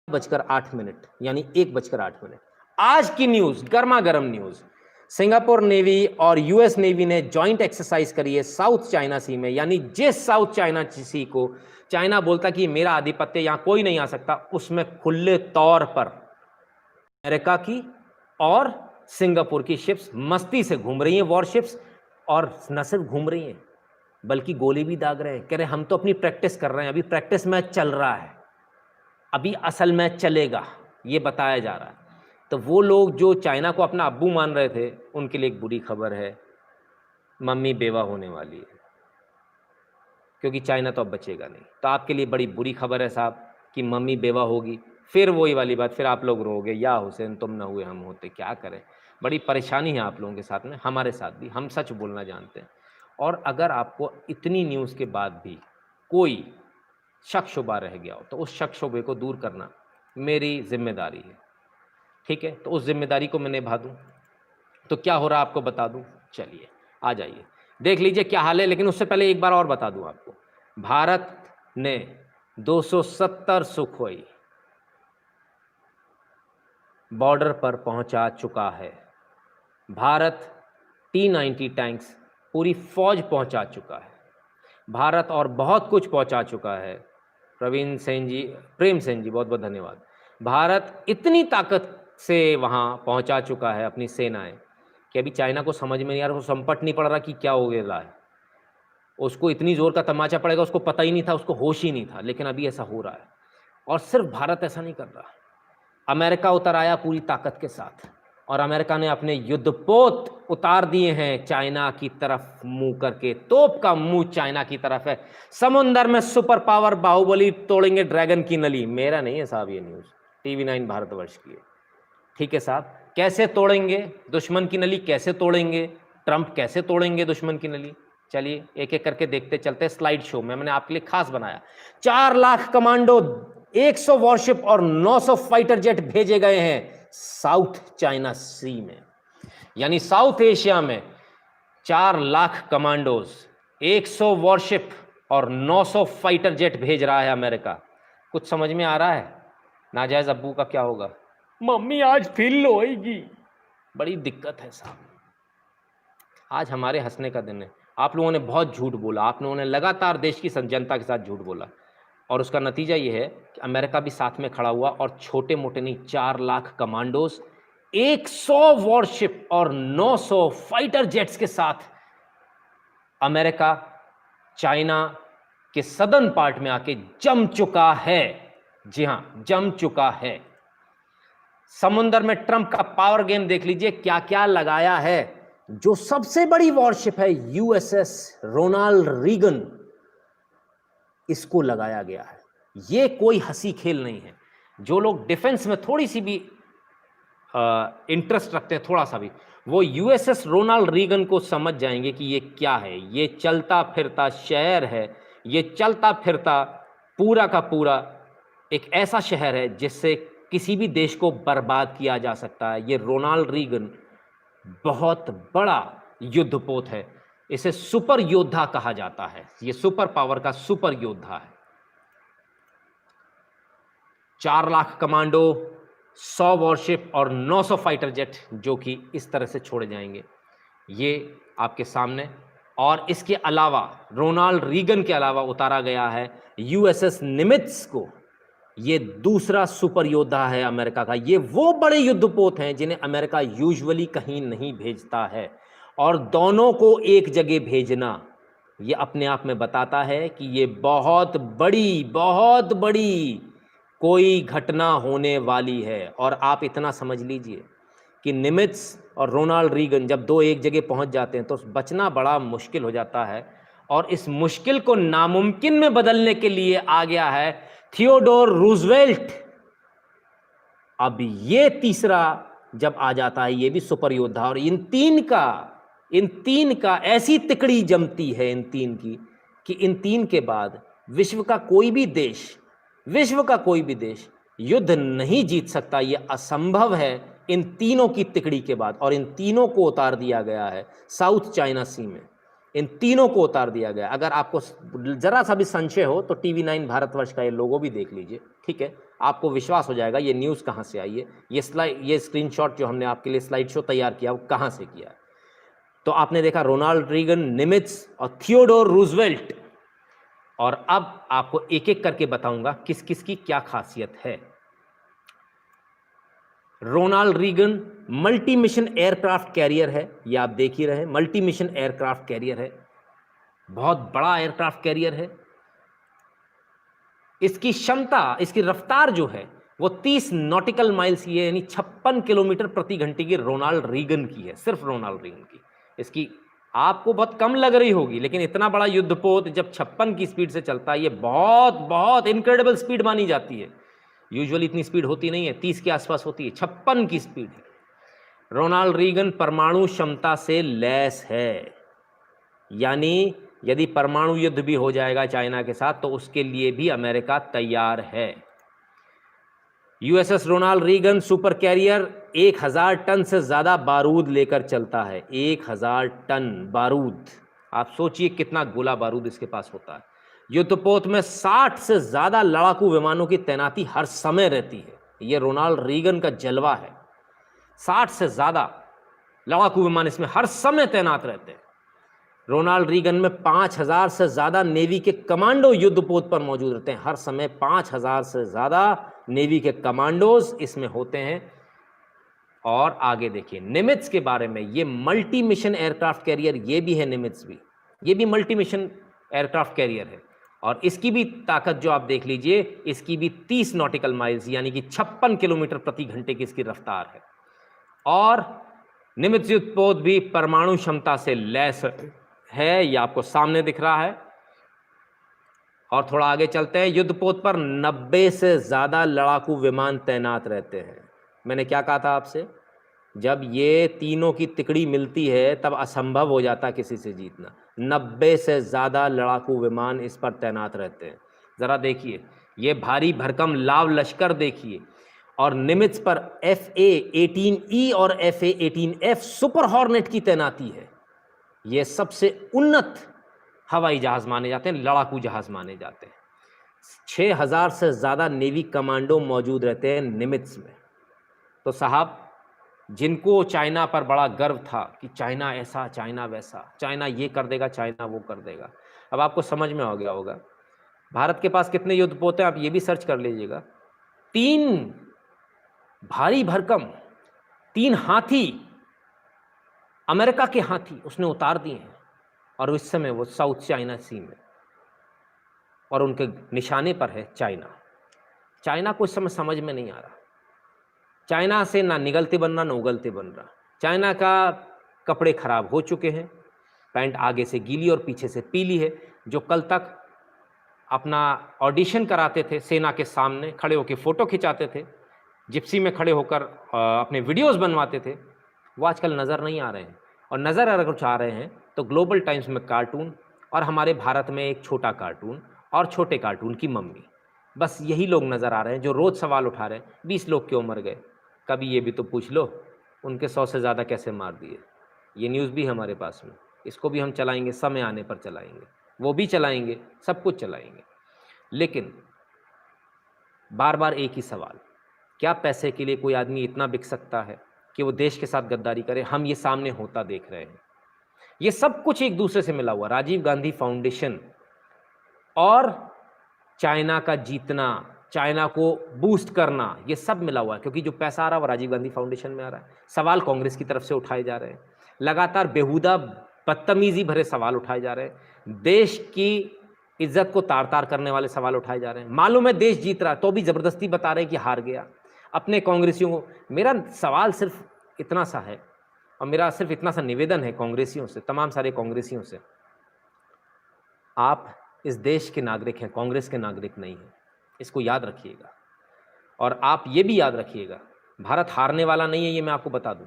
Speaker 1: 1:08, यानी 1:08। आज की न्यूज़, गर्मा गर्म न्यूज़, सिंगापुर नेवी और यूएस नेवी ने जॉइंट एक्सरसाइज करी है साउथ चाइना सी में, यानी जिस साउथ चाइना सी को चाइना बोलता कि मेरा आधिपत्य यहां कोई नहीं आ सकता, उसमें खुले तौर पर अमेरिका की और सिंगापुर की शिप्स मस्ती से घूम रही हैं, वॉरशिप्स, और न सिर्फ घूम रही हैं बल्कि गोली भी दाग रहे हैं, कह रहे हम तो अपनी प्रैक्टिस कर रहे हैं, अभी प्रैक्टिस मैच चल रहा है, अभी असल मैच चलेगा, ये बताया जा रहा है। तो वो लोग जो चाइना को अपना अब्बू मान रहे थे, उनके लिए एक बुरी खबर है, मम्मी बेवा होने वाली है, क्योंकि चाइना तो अब बचेगा नहीं। तो आपके लिए बड़ी बुरी खबर है साहब कि मम्मी बेवा होगी, फिर वही वाली बात, फिर आप लोग रोगे, या हुसैन तुम ना हुए हम होते, क्या करें। बड़ी परेशानी है आप लोगों के साथ में, हमारे साथ भी, हम सच बोलना जानते हैं। और अगर आपको इतनी न्यूज़ के बाद भी कोई शक शुबा रह गया हो तो उस शक शुबे को दूर करना मेरी जिम्मेदारी है, ठीक है? तो उस जिम्मेदारी को मैं निभा दूँ। तो क्या हो रहा है आपको बता दूँ, चलिए आ जाइए देख लीजिए क्या हाल है। लेकिन उससे पहले एक बार और बता दूँ आपको, भारत ने 270 सुखोई बॉर्डर पर पहुंचा चुका है। भारत T-90 टैंक्स पूरी फौज पहुंचा चुका है। भारत और बहुत कुछ पहुंचा चुका है। प्रेम सेन जी बहुत बहुत धन्यवाद। भारत इतनी ताकत से वहां पहुंचा चुका है अपनी सेनाएं कि अभी चाइना को समझ में नहीं आ रहा, उसको संपट नहीं पड़ रहा कि क्या हो गया है। उसको इतनी जोर का तमाचा पड़ेगा, उसको पता ही नहीं था, उसको होश ही नहीं था, लेकिन अभी ऐसा हो रहा है। और सिर्फ भारत ऐसा नहीं कर रहा, अमेरिका उतर आया पूरी ताकत के साथ, और अमेरिका ने अपने युद्धपोत उतार दिए हैं चाइना की तरफ मुंह करके। तोप का मुंह चाइना की तरफ है। समुंदर में सुपर पावर बाहुबली तोड़ेंगे ड्रैगन की नली। मेरा नहीं है साहब ये न्यूज़, TV9 भारतवर्ष की है, ठीक है साहब। कैसे तोड़ेंगे दुश्मन की नली, कैसे तोड़ेंगे, ट्रंप कैसे तोड़ेंगे दुश्मन की नली? चलिए एक एक करके देखते चलते। स्लाइड शो में मैंने आपके लिए खास बनाया। 4 लाख कमांडो, 100 वॉरशिप और 900 फाइटर जेट भेजे गए हैं साउथ चाइना सी में, यानी साउथ एशिया में 4 लाख कमांडोज, 100 वॉरशिप और 900 फाइटर जेट भेज रहा है अमेरिका। कुछ समझ में आ रहा है? नाजायज अब्बू का क्या होगा? मम्मी आज फील होएगी। बड़ी दिक्कत है साहब। आज हमारे हंसने का दिन है। आप लोगों ने बहुत झूठ बोला, आप लोगों ने लगातार देश की जनता के साथ झूठ बोला, और उसका नतीजा ये है कि अमेरिका भी साथ में खड़ा हुआ, और छोटे मोटे नहीं, 4 लाख कमांडोज, 100 वॉरशिप और 900 फाइटर जेट्स के साथ अमेरिका चाइना के सदर्न पार्ट में आके जम चुका है। जी हां, जम चुका है। समुंदर में ट्रंप का पावर गेम देख लीजिए, क्या क्या लगाया है। जो सबसे बड़ी वॉरशिप है USS रोनाल्ड रीगन, इसको लगाया गया है। ये कोई हंसी खेल नहीं है। जो लोग डिफेंस में थोड़ी सी भी इंटरेस्ट रखते हैं, थोड़ा सा भी, वो USS रोनाल्ड रीगन को समझ जाएंगे कि ये क्या है। ये चलता फिरता शहर है, ये चलता फिरता पूरा का पूरा एक ऐसा शहर है जिससे किसी भी देश को बर्बाद किया जा सकता है। ये रोनाल्ड रीगन बहुत बड़ा युद्धपोत है, इसे सुपर योद्धा कहा जाता है। ये सुपर पावर का सुपर योद्धा है। 4 लाख कमांडो, 100 वॉरशिप और 900 फाइटर जेट जो कि इस तरह से छोड़े जाएंगे, ये आपके सामने। और इसके अलावा रोनाल्ड रीगन के अलावा उतारा गया है USS निमित्ज को। ये दूसरा सुपर योद्धा है अमेरिका का। ये वो बड़े युद्धपोत हैं जिन्हें अमेरिका यूजुअली कहीं नहीं भेजता है, और दोनों को एक जगह भेजना ये अपने आप में बताता है कि ये बहुत बड़ी कोई घटना होने वाली है। और आप इतना समझ लीजिए कि निमित्ज और रोनाल्ड रीगन जब दो एक जगह पहुंच जाते हैं तो बचना बड़ा मुश्किल हो जाता है, और इस मुश्किल को नामुमकिन में बदलने के लिए आ गया है थियोडोर रूजवेल्ट। अब ये तीसरा जब आ जाता है, ये भी सुपर योद्धा, और इन तीन का ऐसी तिकड़ी जमती है इन तीन की कि इन तीन के बाद विश्व का कोई भी देश युद्ध नहीं जीत सकता। ये असंभव है इन तीनों की तिकड़ी के बाद। और इन तीनों को उतार दिया गया है साउथ चाइना सी में, इन तीनों को उतार दिया गया। अगर आपको जरा सा भी संशय हो तो TV9 भारतवर्ष का ये लोगो भी देख लीजिए, ठीक है? आपको विश्वास हो जाएगा ये न्यूज़ कहाँ से आई है। ये स्क्रीनशॉट जो हमने आपके लिए स्लाइड शो तैयार किया वो कहाँ से किया है। तो आपने देखा रोनाल्ड रीगन, निमित्ज और थियोडोर रूजवेल्ट। और अब आपको एक एक करके बताऊंगा किस किस की क्या खासियत है। Ronald Reagan multi mission aircraft carrier है, ये आप देख ही रहे, मल्टी मिशन एयरक्राफ्ट कैरियर है, बहुत बड़ा एयरक्राफ्ट कैरियर है। इसकी क्षमता, इसकी रफ्तार जो है वो 30 नॉटिकल माइल्स की है, यानी 56 किलोमीटर प्रति घंटे की रोनाल्ड रीगन की है, सिर्फ रोनाल्ड रीगन की। इसकी आपको बहुत कम लग रही होगी, लेकिन इतना बड़ा युद्धपोत जब 56 की स्पीड से चलता है, ये बहुत इनक्रेडिबल स्पीड मानी जाती है। यूजुअली इतनी स्पीड होती नहीं है, 30 के आसपास होती है, 56 की स्पीड है। रोनाल्ड रीगन परमाणु क्षमता से लैस है, यानी यदि परमाणु युद्ध भी हो जाएगा चाइना के साथ तो उसके लिए भी अमेरिका तैयार है। USS Ronald Reagan super carrier 1000 ton से ज्यादा बारूद लेकर चलता है। 1000 टन बारूद, आप सोचिए कितना गोला बारूद इसके पास होता है। युद्धपोत में 60 से ज्यादा लड़ाकू विमानों की तैनाती हर समय रहती है। यह रोनाल्ड रीगन का जलवा है। 60 से ज्यादा लड़ाकू विमान इसमें हर समय तैनात रहते हैं। रोनाल्ड रीगन में 5000 से ज्यादा नेवी के कमांडो युद्धपोत पर मौजूद रहते हैं। हर समय 5000 से ज्यादा नेवी के कमांडोज इसमें होते हैं। और आगे देखिए निमित्ज के बारे में, ये मल्टी मिशन एयरक्राफ्ट कैरियर, ये भी है निमित्ज भी, ये भी मल्टी मिशन एयरक्राफ्ट कैरियर है। और इसकी भी ताकत जो आप देख लीजिए, इसकी भी 30 नॉटिकल माइल्स यानी कि 56 किलोमीटर प्रति घंटे की इसकी रफ्तार है। और निमित्ज युद्धपोत भी परमाणु क्षमता से लैस है, ये आपको सामने दिख रहा है। और थोड़ा आगे चलते हैं। युद्धपोत पर 90 से ज्यादा लड़ाकू विमान तैनात रहते हैं। मैंने क्या कहा था आपसे, जब ये तीनों की तिकड़ी मिलती है तब असंभव हो जाता किसी से जीतना। 90 से ज्यादा लड़ाकू विमान इस पर तैनात रहते हैं। जरा देखिए ये भारी भरकम लाव लश्कर देखिए। और निमित्ज पर FA-18E और FA-18F सुपर हॉर्नेट की तैनाती है। ये सबसे उन्नत हवाई जहाज माने जाते हैं, लड़ाकू जहाज माने जाते हैं। 6000 से ज्यादा नेवी कमांडो मौजूद रहते हैं निमित्ज में। तो साहब, जिनको चाइना पर बड़ा गर्व था कि चाइना ऐसा, चाइना वैसा, चाइना ये कर देगा, चाइना वो कर देगा, अब आपको समझ में आ गया होगा। भारत के पास कितने युद्धपोत हैं आप ये भी सर्च कर लीजिएगा। 3 भारी भरकम, 3 हाथी, अमेरिका के हाथी उसने उतार दिए हैं। और इस समय वो साउथ चाइना सी में, और उनके निशाने पर है चाइना। चाइना को इस समय समझ में नहीं आ रहा। चाइना से ना निगलते बन रहा ना उगलते बन रहा। चाइना का कपड़े खराब हो चुके हैं, पैंट आगे से गीली और पीछे से पीली है। जो कल तक अपना ऑडिशन कराते थे, सेना के सामने खड़े होकर फोटो खिंचाते थे, जिप्सी में खड़े होकर अपने वीडियोस बनवाते थे, वो आजकल नज़र नहीं आ रहे हैं। और नज़र अगर कुछ आ रहे हैं तो ग्लोबल टाइम्स में कार्टून, और हमारे भारत में एक छोटा कार्टून और छोटे कार्टून की मम्मी, बस यही लोग नज़र आ रहे हैं जो रोज़ सवाल उठा रहे हैं 20 लोग क्यों मर गए। कभी ये भी तो पूछ लो उनके 100 से ज़्यादा कैसे मार दिए। ये न्यूज़ भी हमारे पास में, इसको भी हम चलाएंगे, समय आने पर चलाएंगे, वो भी चलाएंगे, सब कुछ चलाएंगे। लेकिन बार बार एक ही सवाल, क्या पैसे के लिए कोई आदमी इतना बिक सकता है कि वो देश के साथ गद्दारी करे? हम ये सामने होता देख रहे हैं। ये सब कुछ एक दूसरे से मिला हुआ, राजीव गांधी फाउंडेशन और चाइना का जीतना, चाइना को बूस्ट करना, ये सब मिला हुआ है। क्योंकि जो पैसा आ रहा है वो राजीव गांधी फाउंडेशन में आ रहा है। सवाल कांग्रेस की तरफ से उठाए जा रहे हैं, लगातार बेहुदा बदतमीजी भरे सवाल उठाए जा रहे हैं, देश की इज्जत को तार तार करने वाले सवाल उठाए जा रहे हैं। मालूम है देश जीत रहा है तो भी जबरदस्ती बता रहे हैं कि हार गया। अपने कांग्रेसियों को, मेरा सवाल सिर्फ इतना सा है और मेरा सिर्फ इतना सा निवेदन है कांग्रेसियों से, तमाम सारे कांग्रेसियों से, आप इस देश के नागरिक हैं, कांग्रेस के नागरिक नहीं हैं, इसको याद रखिएगा। और आप ये भी याद रखिएगा, भारत हारने वाला नहीं है, ये मैं आपको बता दूं।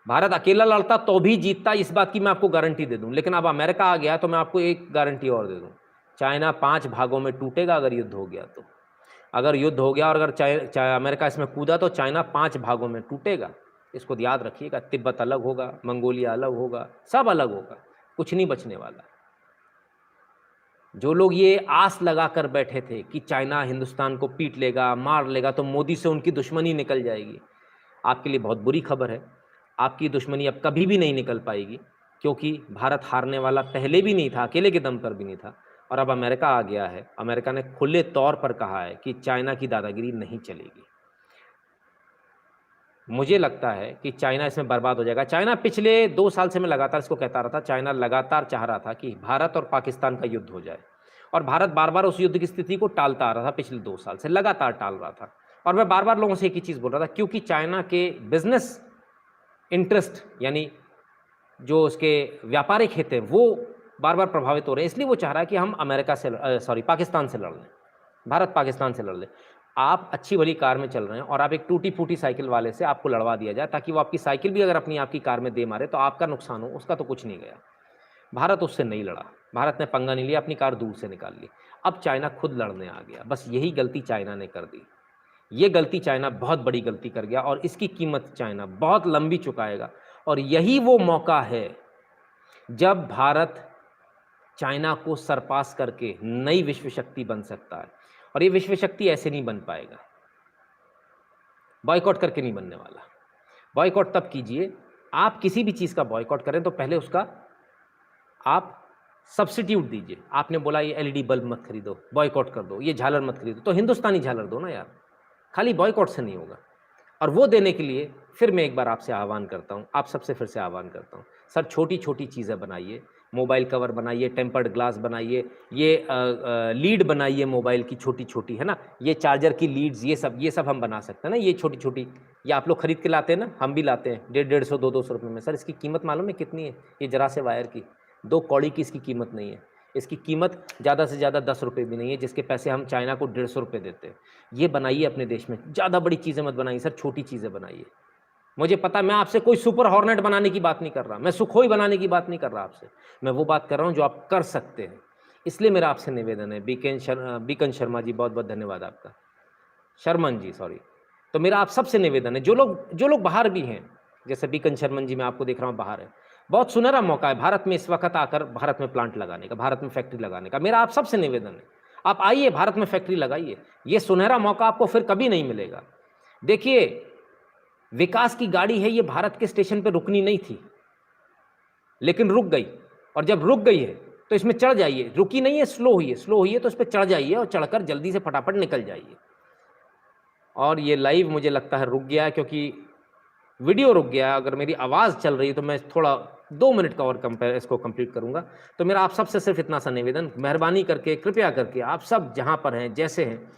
Speaker 1: भारत अकेला लड़ता तो भी जीतता, इस बात की मैं आपको गारंटी दे दूं। लेकिन अब अमेरिका आ गया तो मैं आपको एक गारंटी और दे दूं, चाइना 5 भागों में टूटेगा अगर युद्ध हो गया तो। अगर युद्ध हो गया और अगर अमेरिका इसमें कूदा तो चाइना 5 भागों में टूटेगा, इसको याद रखिएगा। तिब्बत अलग होगा, मंगोलिया अलग होगा, सब अलग होगा, कुछ नहीं बचने वाला। जो लोग ये आस लगा कर बैठे थे कि चाइना हिंदुस्तान को पीट लेगा, मार लेगा, तो मोदी से उनकी दुश्मनी निकल जाएगी, आपके लिए बहुत बुरी खबर है। आपकी दुश्मनी अब कभी भी नहीं निकल पाएगी, क्योंकि भारत हारने वाला पहले भी नहीं था, अकेले के दम पर भी नहीं था। और अब अमेरिका आ गया है, अमेरिका ने खुले तौर पर कहा है कि चाइना की दादागिरी नहीं चलेगी। मुझे लगता है कि चाइना इसमें बर्बाद हो जाएगा। चाइना पिछले 2 साल से मैं लगातार इसको कहता रहा था, चाइना लगातार चाह रहा था कि भारत और पाकिस्तान का युद्ध हो जाए, और भारत बार बार उस युद्ध की स्थिति को टालता आ रहा था। पिछले 2 साल से लगातार टाल रहा था, और मैं बार बार लोगों से एक ही चीज़ बोल रहा था, क्योंकि चाइना के बिजनेस इंटरेस्ट यानी जो उसके व्यापारिक हित हैं वो बार बार प्रभावित हो रहे हैं। इसलिए वो चाह रहा है कि हम पाकिस्तान से लड़ लें, भारत पाकिस्तान से लड़ लें। आप अच्छी वाली कार में चल रहे हैं और आप एक टूटी-फूटी साइकिल वाले से आपको लड़वा दिया जाए ताकि वो आपकी साइकिल भी अगर अपनी आपकी कार में दे मारे तो आपका नुकसान हो, उसका तो कुछ नहीं गया। भारत उससे नहीं लड़ा, भारत ने पंगा नहीं लिया, अपनी कार दूर से निकाल ली। अब चाइना खुद लड़ने आ गया, बस यही गलती चाइना ने कर दी। ये गलती चाइना बहुत बड़ी गलती कर गया और इसकी कीमत चाइना बहुत लंबी चुकाएगा और यही वो मौका है जब भारत चाइना को सरपास करके नई विश्व शक्ति बन सकता है और ये विश्व शक्ति ऐसे नहीं बन पाएगा, बॉयकॉट करके नहीं बनने वाला। बॉयकॉट तब कीजिए, आप किसी भी चीज़ का बॉयकॉट करें तो पहले उसका आप सब्स्टिट्यूट दीजिए। आपने बोला ये एलईडी बल्ब मत खरीदो, बॉयकॉट कर दो, ये झालर मत खरीदो, तो हिंदुस्तानी झालर दो ना यार, खाली बॉयकॉट से नहीं होगा। और वो देने के लिए फिर मैं एक बार आपसे आह्वान करता हूँ, आप सबसे फिर से आह्वान करता हूँ, सर छोटी छोटी चीज़ें बनाइए, मोबाइल कवर बनाइए, टेम्पर्ड ग्लास बनाइए, ये लीड बनाइए मोबाइल की छोटी छोटी, है ना, ये चार्जर की लीड्स, ये सब हम बना सकते हैं ना, ये छोटी छोटी, ये आप लोग खरीद के लाते हैं ना, हम भी लाते हैं 150-150, 200 रुपये में। सर इसकी कीमत मालूम है कितनी है? ये जरा से वायर की 2 कौड़ी की इसकी कीमत नहीं है, इसकी कीमत ज़्यादा से ज़्यादा 10 रुपये भी नहीं है, जिसके पैसे हम चाइना को 150 रुपये देते हैं। ये बनाइए अपने देश में, ज़्यादा बड़ी चीज़ें मत बनाइए सर, छोटी चीज़ें बनाइए। मुझे पता, मैं आपसे कोई सुपर हॉर्नेट बनाने की बात नहीं कर रहा, मैं सुखोई बनाने की बात नहीं कर रहा आपसे, मैं वो बात कर रहा हूँ जो आप कर सकते हैं। इसलिए मेरा आपसे निवेदन है, बीकन शर्मा जी, बहुत बहुत धन्यवाद आपका, शर्मन जी सॉरी। तो मेरा आप सबसे निवेदन है, जो लोग बाहर भी हैं, जैसे बीकन शर्मन जी, मैं आपको देख रहा हूँ बाहर है, बहुत सुनहरा मौका है भारत में इस वक्त आकर भारत में प्लांट लगाने का, भारत में फैक्ट्री लगाने का। मेरा आप सबसे निवेदन है, आप आइए भारत में फैक्ट्री लगाइए, ये सुनहरा मौका आपको फिर कभी नहीं मिलेगा। देखिए, विकास की गाड़ी है, ये भारत के स्टेशन पर रुकनी नहीं थी, लेकिन रुक गई, और जब रुक गई है तो इसमें चढ़ जाइए, रुकी नहीं है, स्लो हुई है तो इस पर चढ़ जाइए और चढ़कर जल्दी से फटाफट निकल जाइए। और ये लाइव मुझे लगता है रुक गया, क्योंकि वीडियो रुक गया। अगर मेरी आवाज़ चल रही है तो मैं थोड़ा 2 मिनट का और इसको कंप्लीट करूंगा। तो मेरा आप सबसे सिर्फ इतना सा निवेदन, मेहरबानी करके, कृपया करके, आप सब जहां पर हैं, जैसे हैं,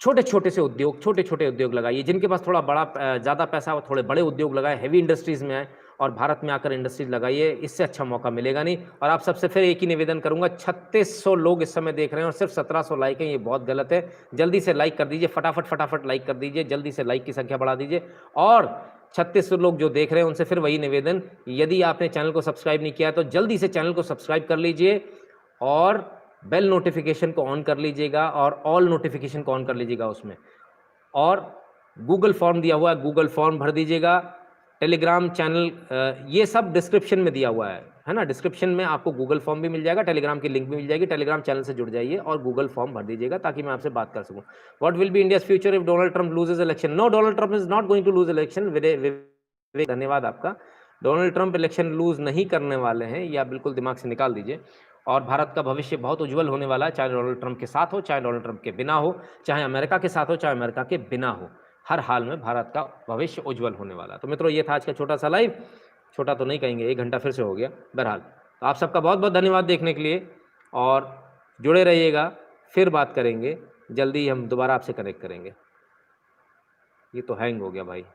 Speaker 1: छोटे छोटे उद्योग लगाइए। जिनके पास थोड़ा बड़ा ज़्यादा पैसा हो, थोड़े बड़े उद्योग लगाए, हैवी इंडस्ट्रीज़ में आए और भारत में आकर इंडस्ट्रीज लगाइए, इससे अच्छा मौका मिलेगा नहीं। और आप सबसे फिर एक ही निवेदन करूंगा, 3600 लोग इस समय देख रहे हैं और सिर्फ 1700 लाइक हैं, ये बहुत गलत है। जल्दी से लाइक कर दीजिए, फटाफट लाइक कर दीजिए, जल्दी से लाइक की संख्या बढ़ा दीजिए। और 3600 लोग जो देख रहे हैं उनसे फिर वही निवेदन, यदि आपने चैनल को सब्सक्राइब नहीं किया तो जल्दी से चैनल को सब्सक्राइब कर लीजिए और बेल नोटिफिकेशन को ऑन कर लीजिएगा और ऑल नोटिफिकेशन को ऑन कर लीजिएगा उसमें। और गूगल फॉर्म दिया हुआ है, गूगल फॉर्म भर दीजिएगा। टेलीग्राम चैनल, ये सब डिस्क्रिप्शन में दिया हुआ है ना, डिस्क्रिप्शन में आपको गूगल फॉर्म भी मिल जाएगा, टेलीग्राम की लिंक भी मिल जाएगी। टेलीग्राम चैनल से जुड़ जाइए और गूगल फॉर्म भर दीजिएगा ताकि मैं आपसे बात कर सकूं। What will be India's future if Donald Trump loses election? No, Donald Trump is not going to lose election. धन्यवाद आपका। डोनाल्ड ट्रंप इलेक्शन लूज नहीं करने वाले हैं, या बिल्कुल दिमाग से निकाल दीजिए। और भारत का भविष्य बहुत उज्जवल होने वाला है, चाहे डोनाल्ड ट्रंप के साथ हो, चाहे डोनाल्ड ट्रंप के बिना हो, चाहे अमेरिका के साथ हो, चाहे अमेरिका के बिना हो, हर हाल में भारत का भविष्य उज्जवल होने वाला है। तो मित्रों, ये था आज का छोटा सा लाइव। छोटा तो नहीं कहेंगे, 1 घंटा फिर से हो गया। बहरहाल, तो आप सबका बहुत बहुत धन्यवाद देखने के लिए और जुड़े रहिएगा, फिर बात करेंगे, जल्दी हम दोबारा आपसे कनेक्ट करेंगे। ये तो हैंग हो गया भाई।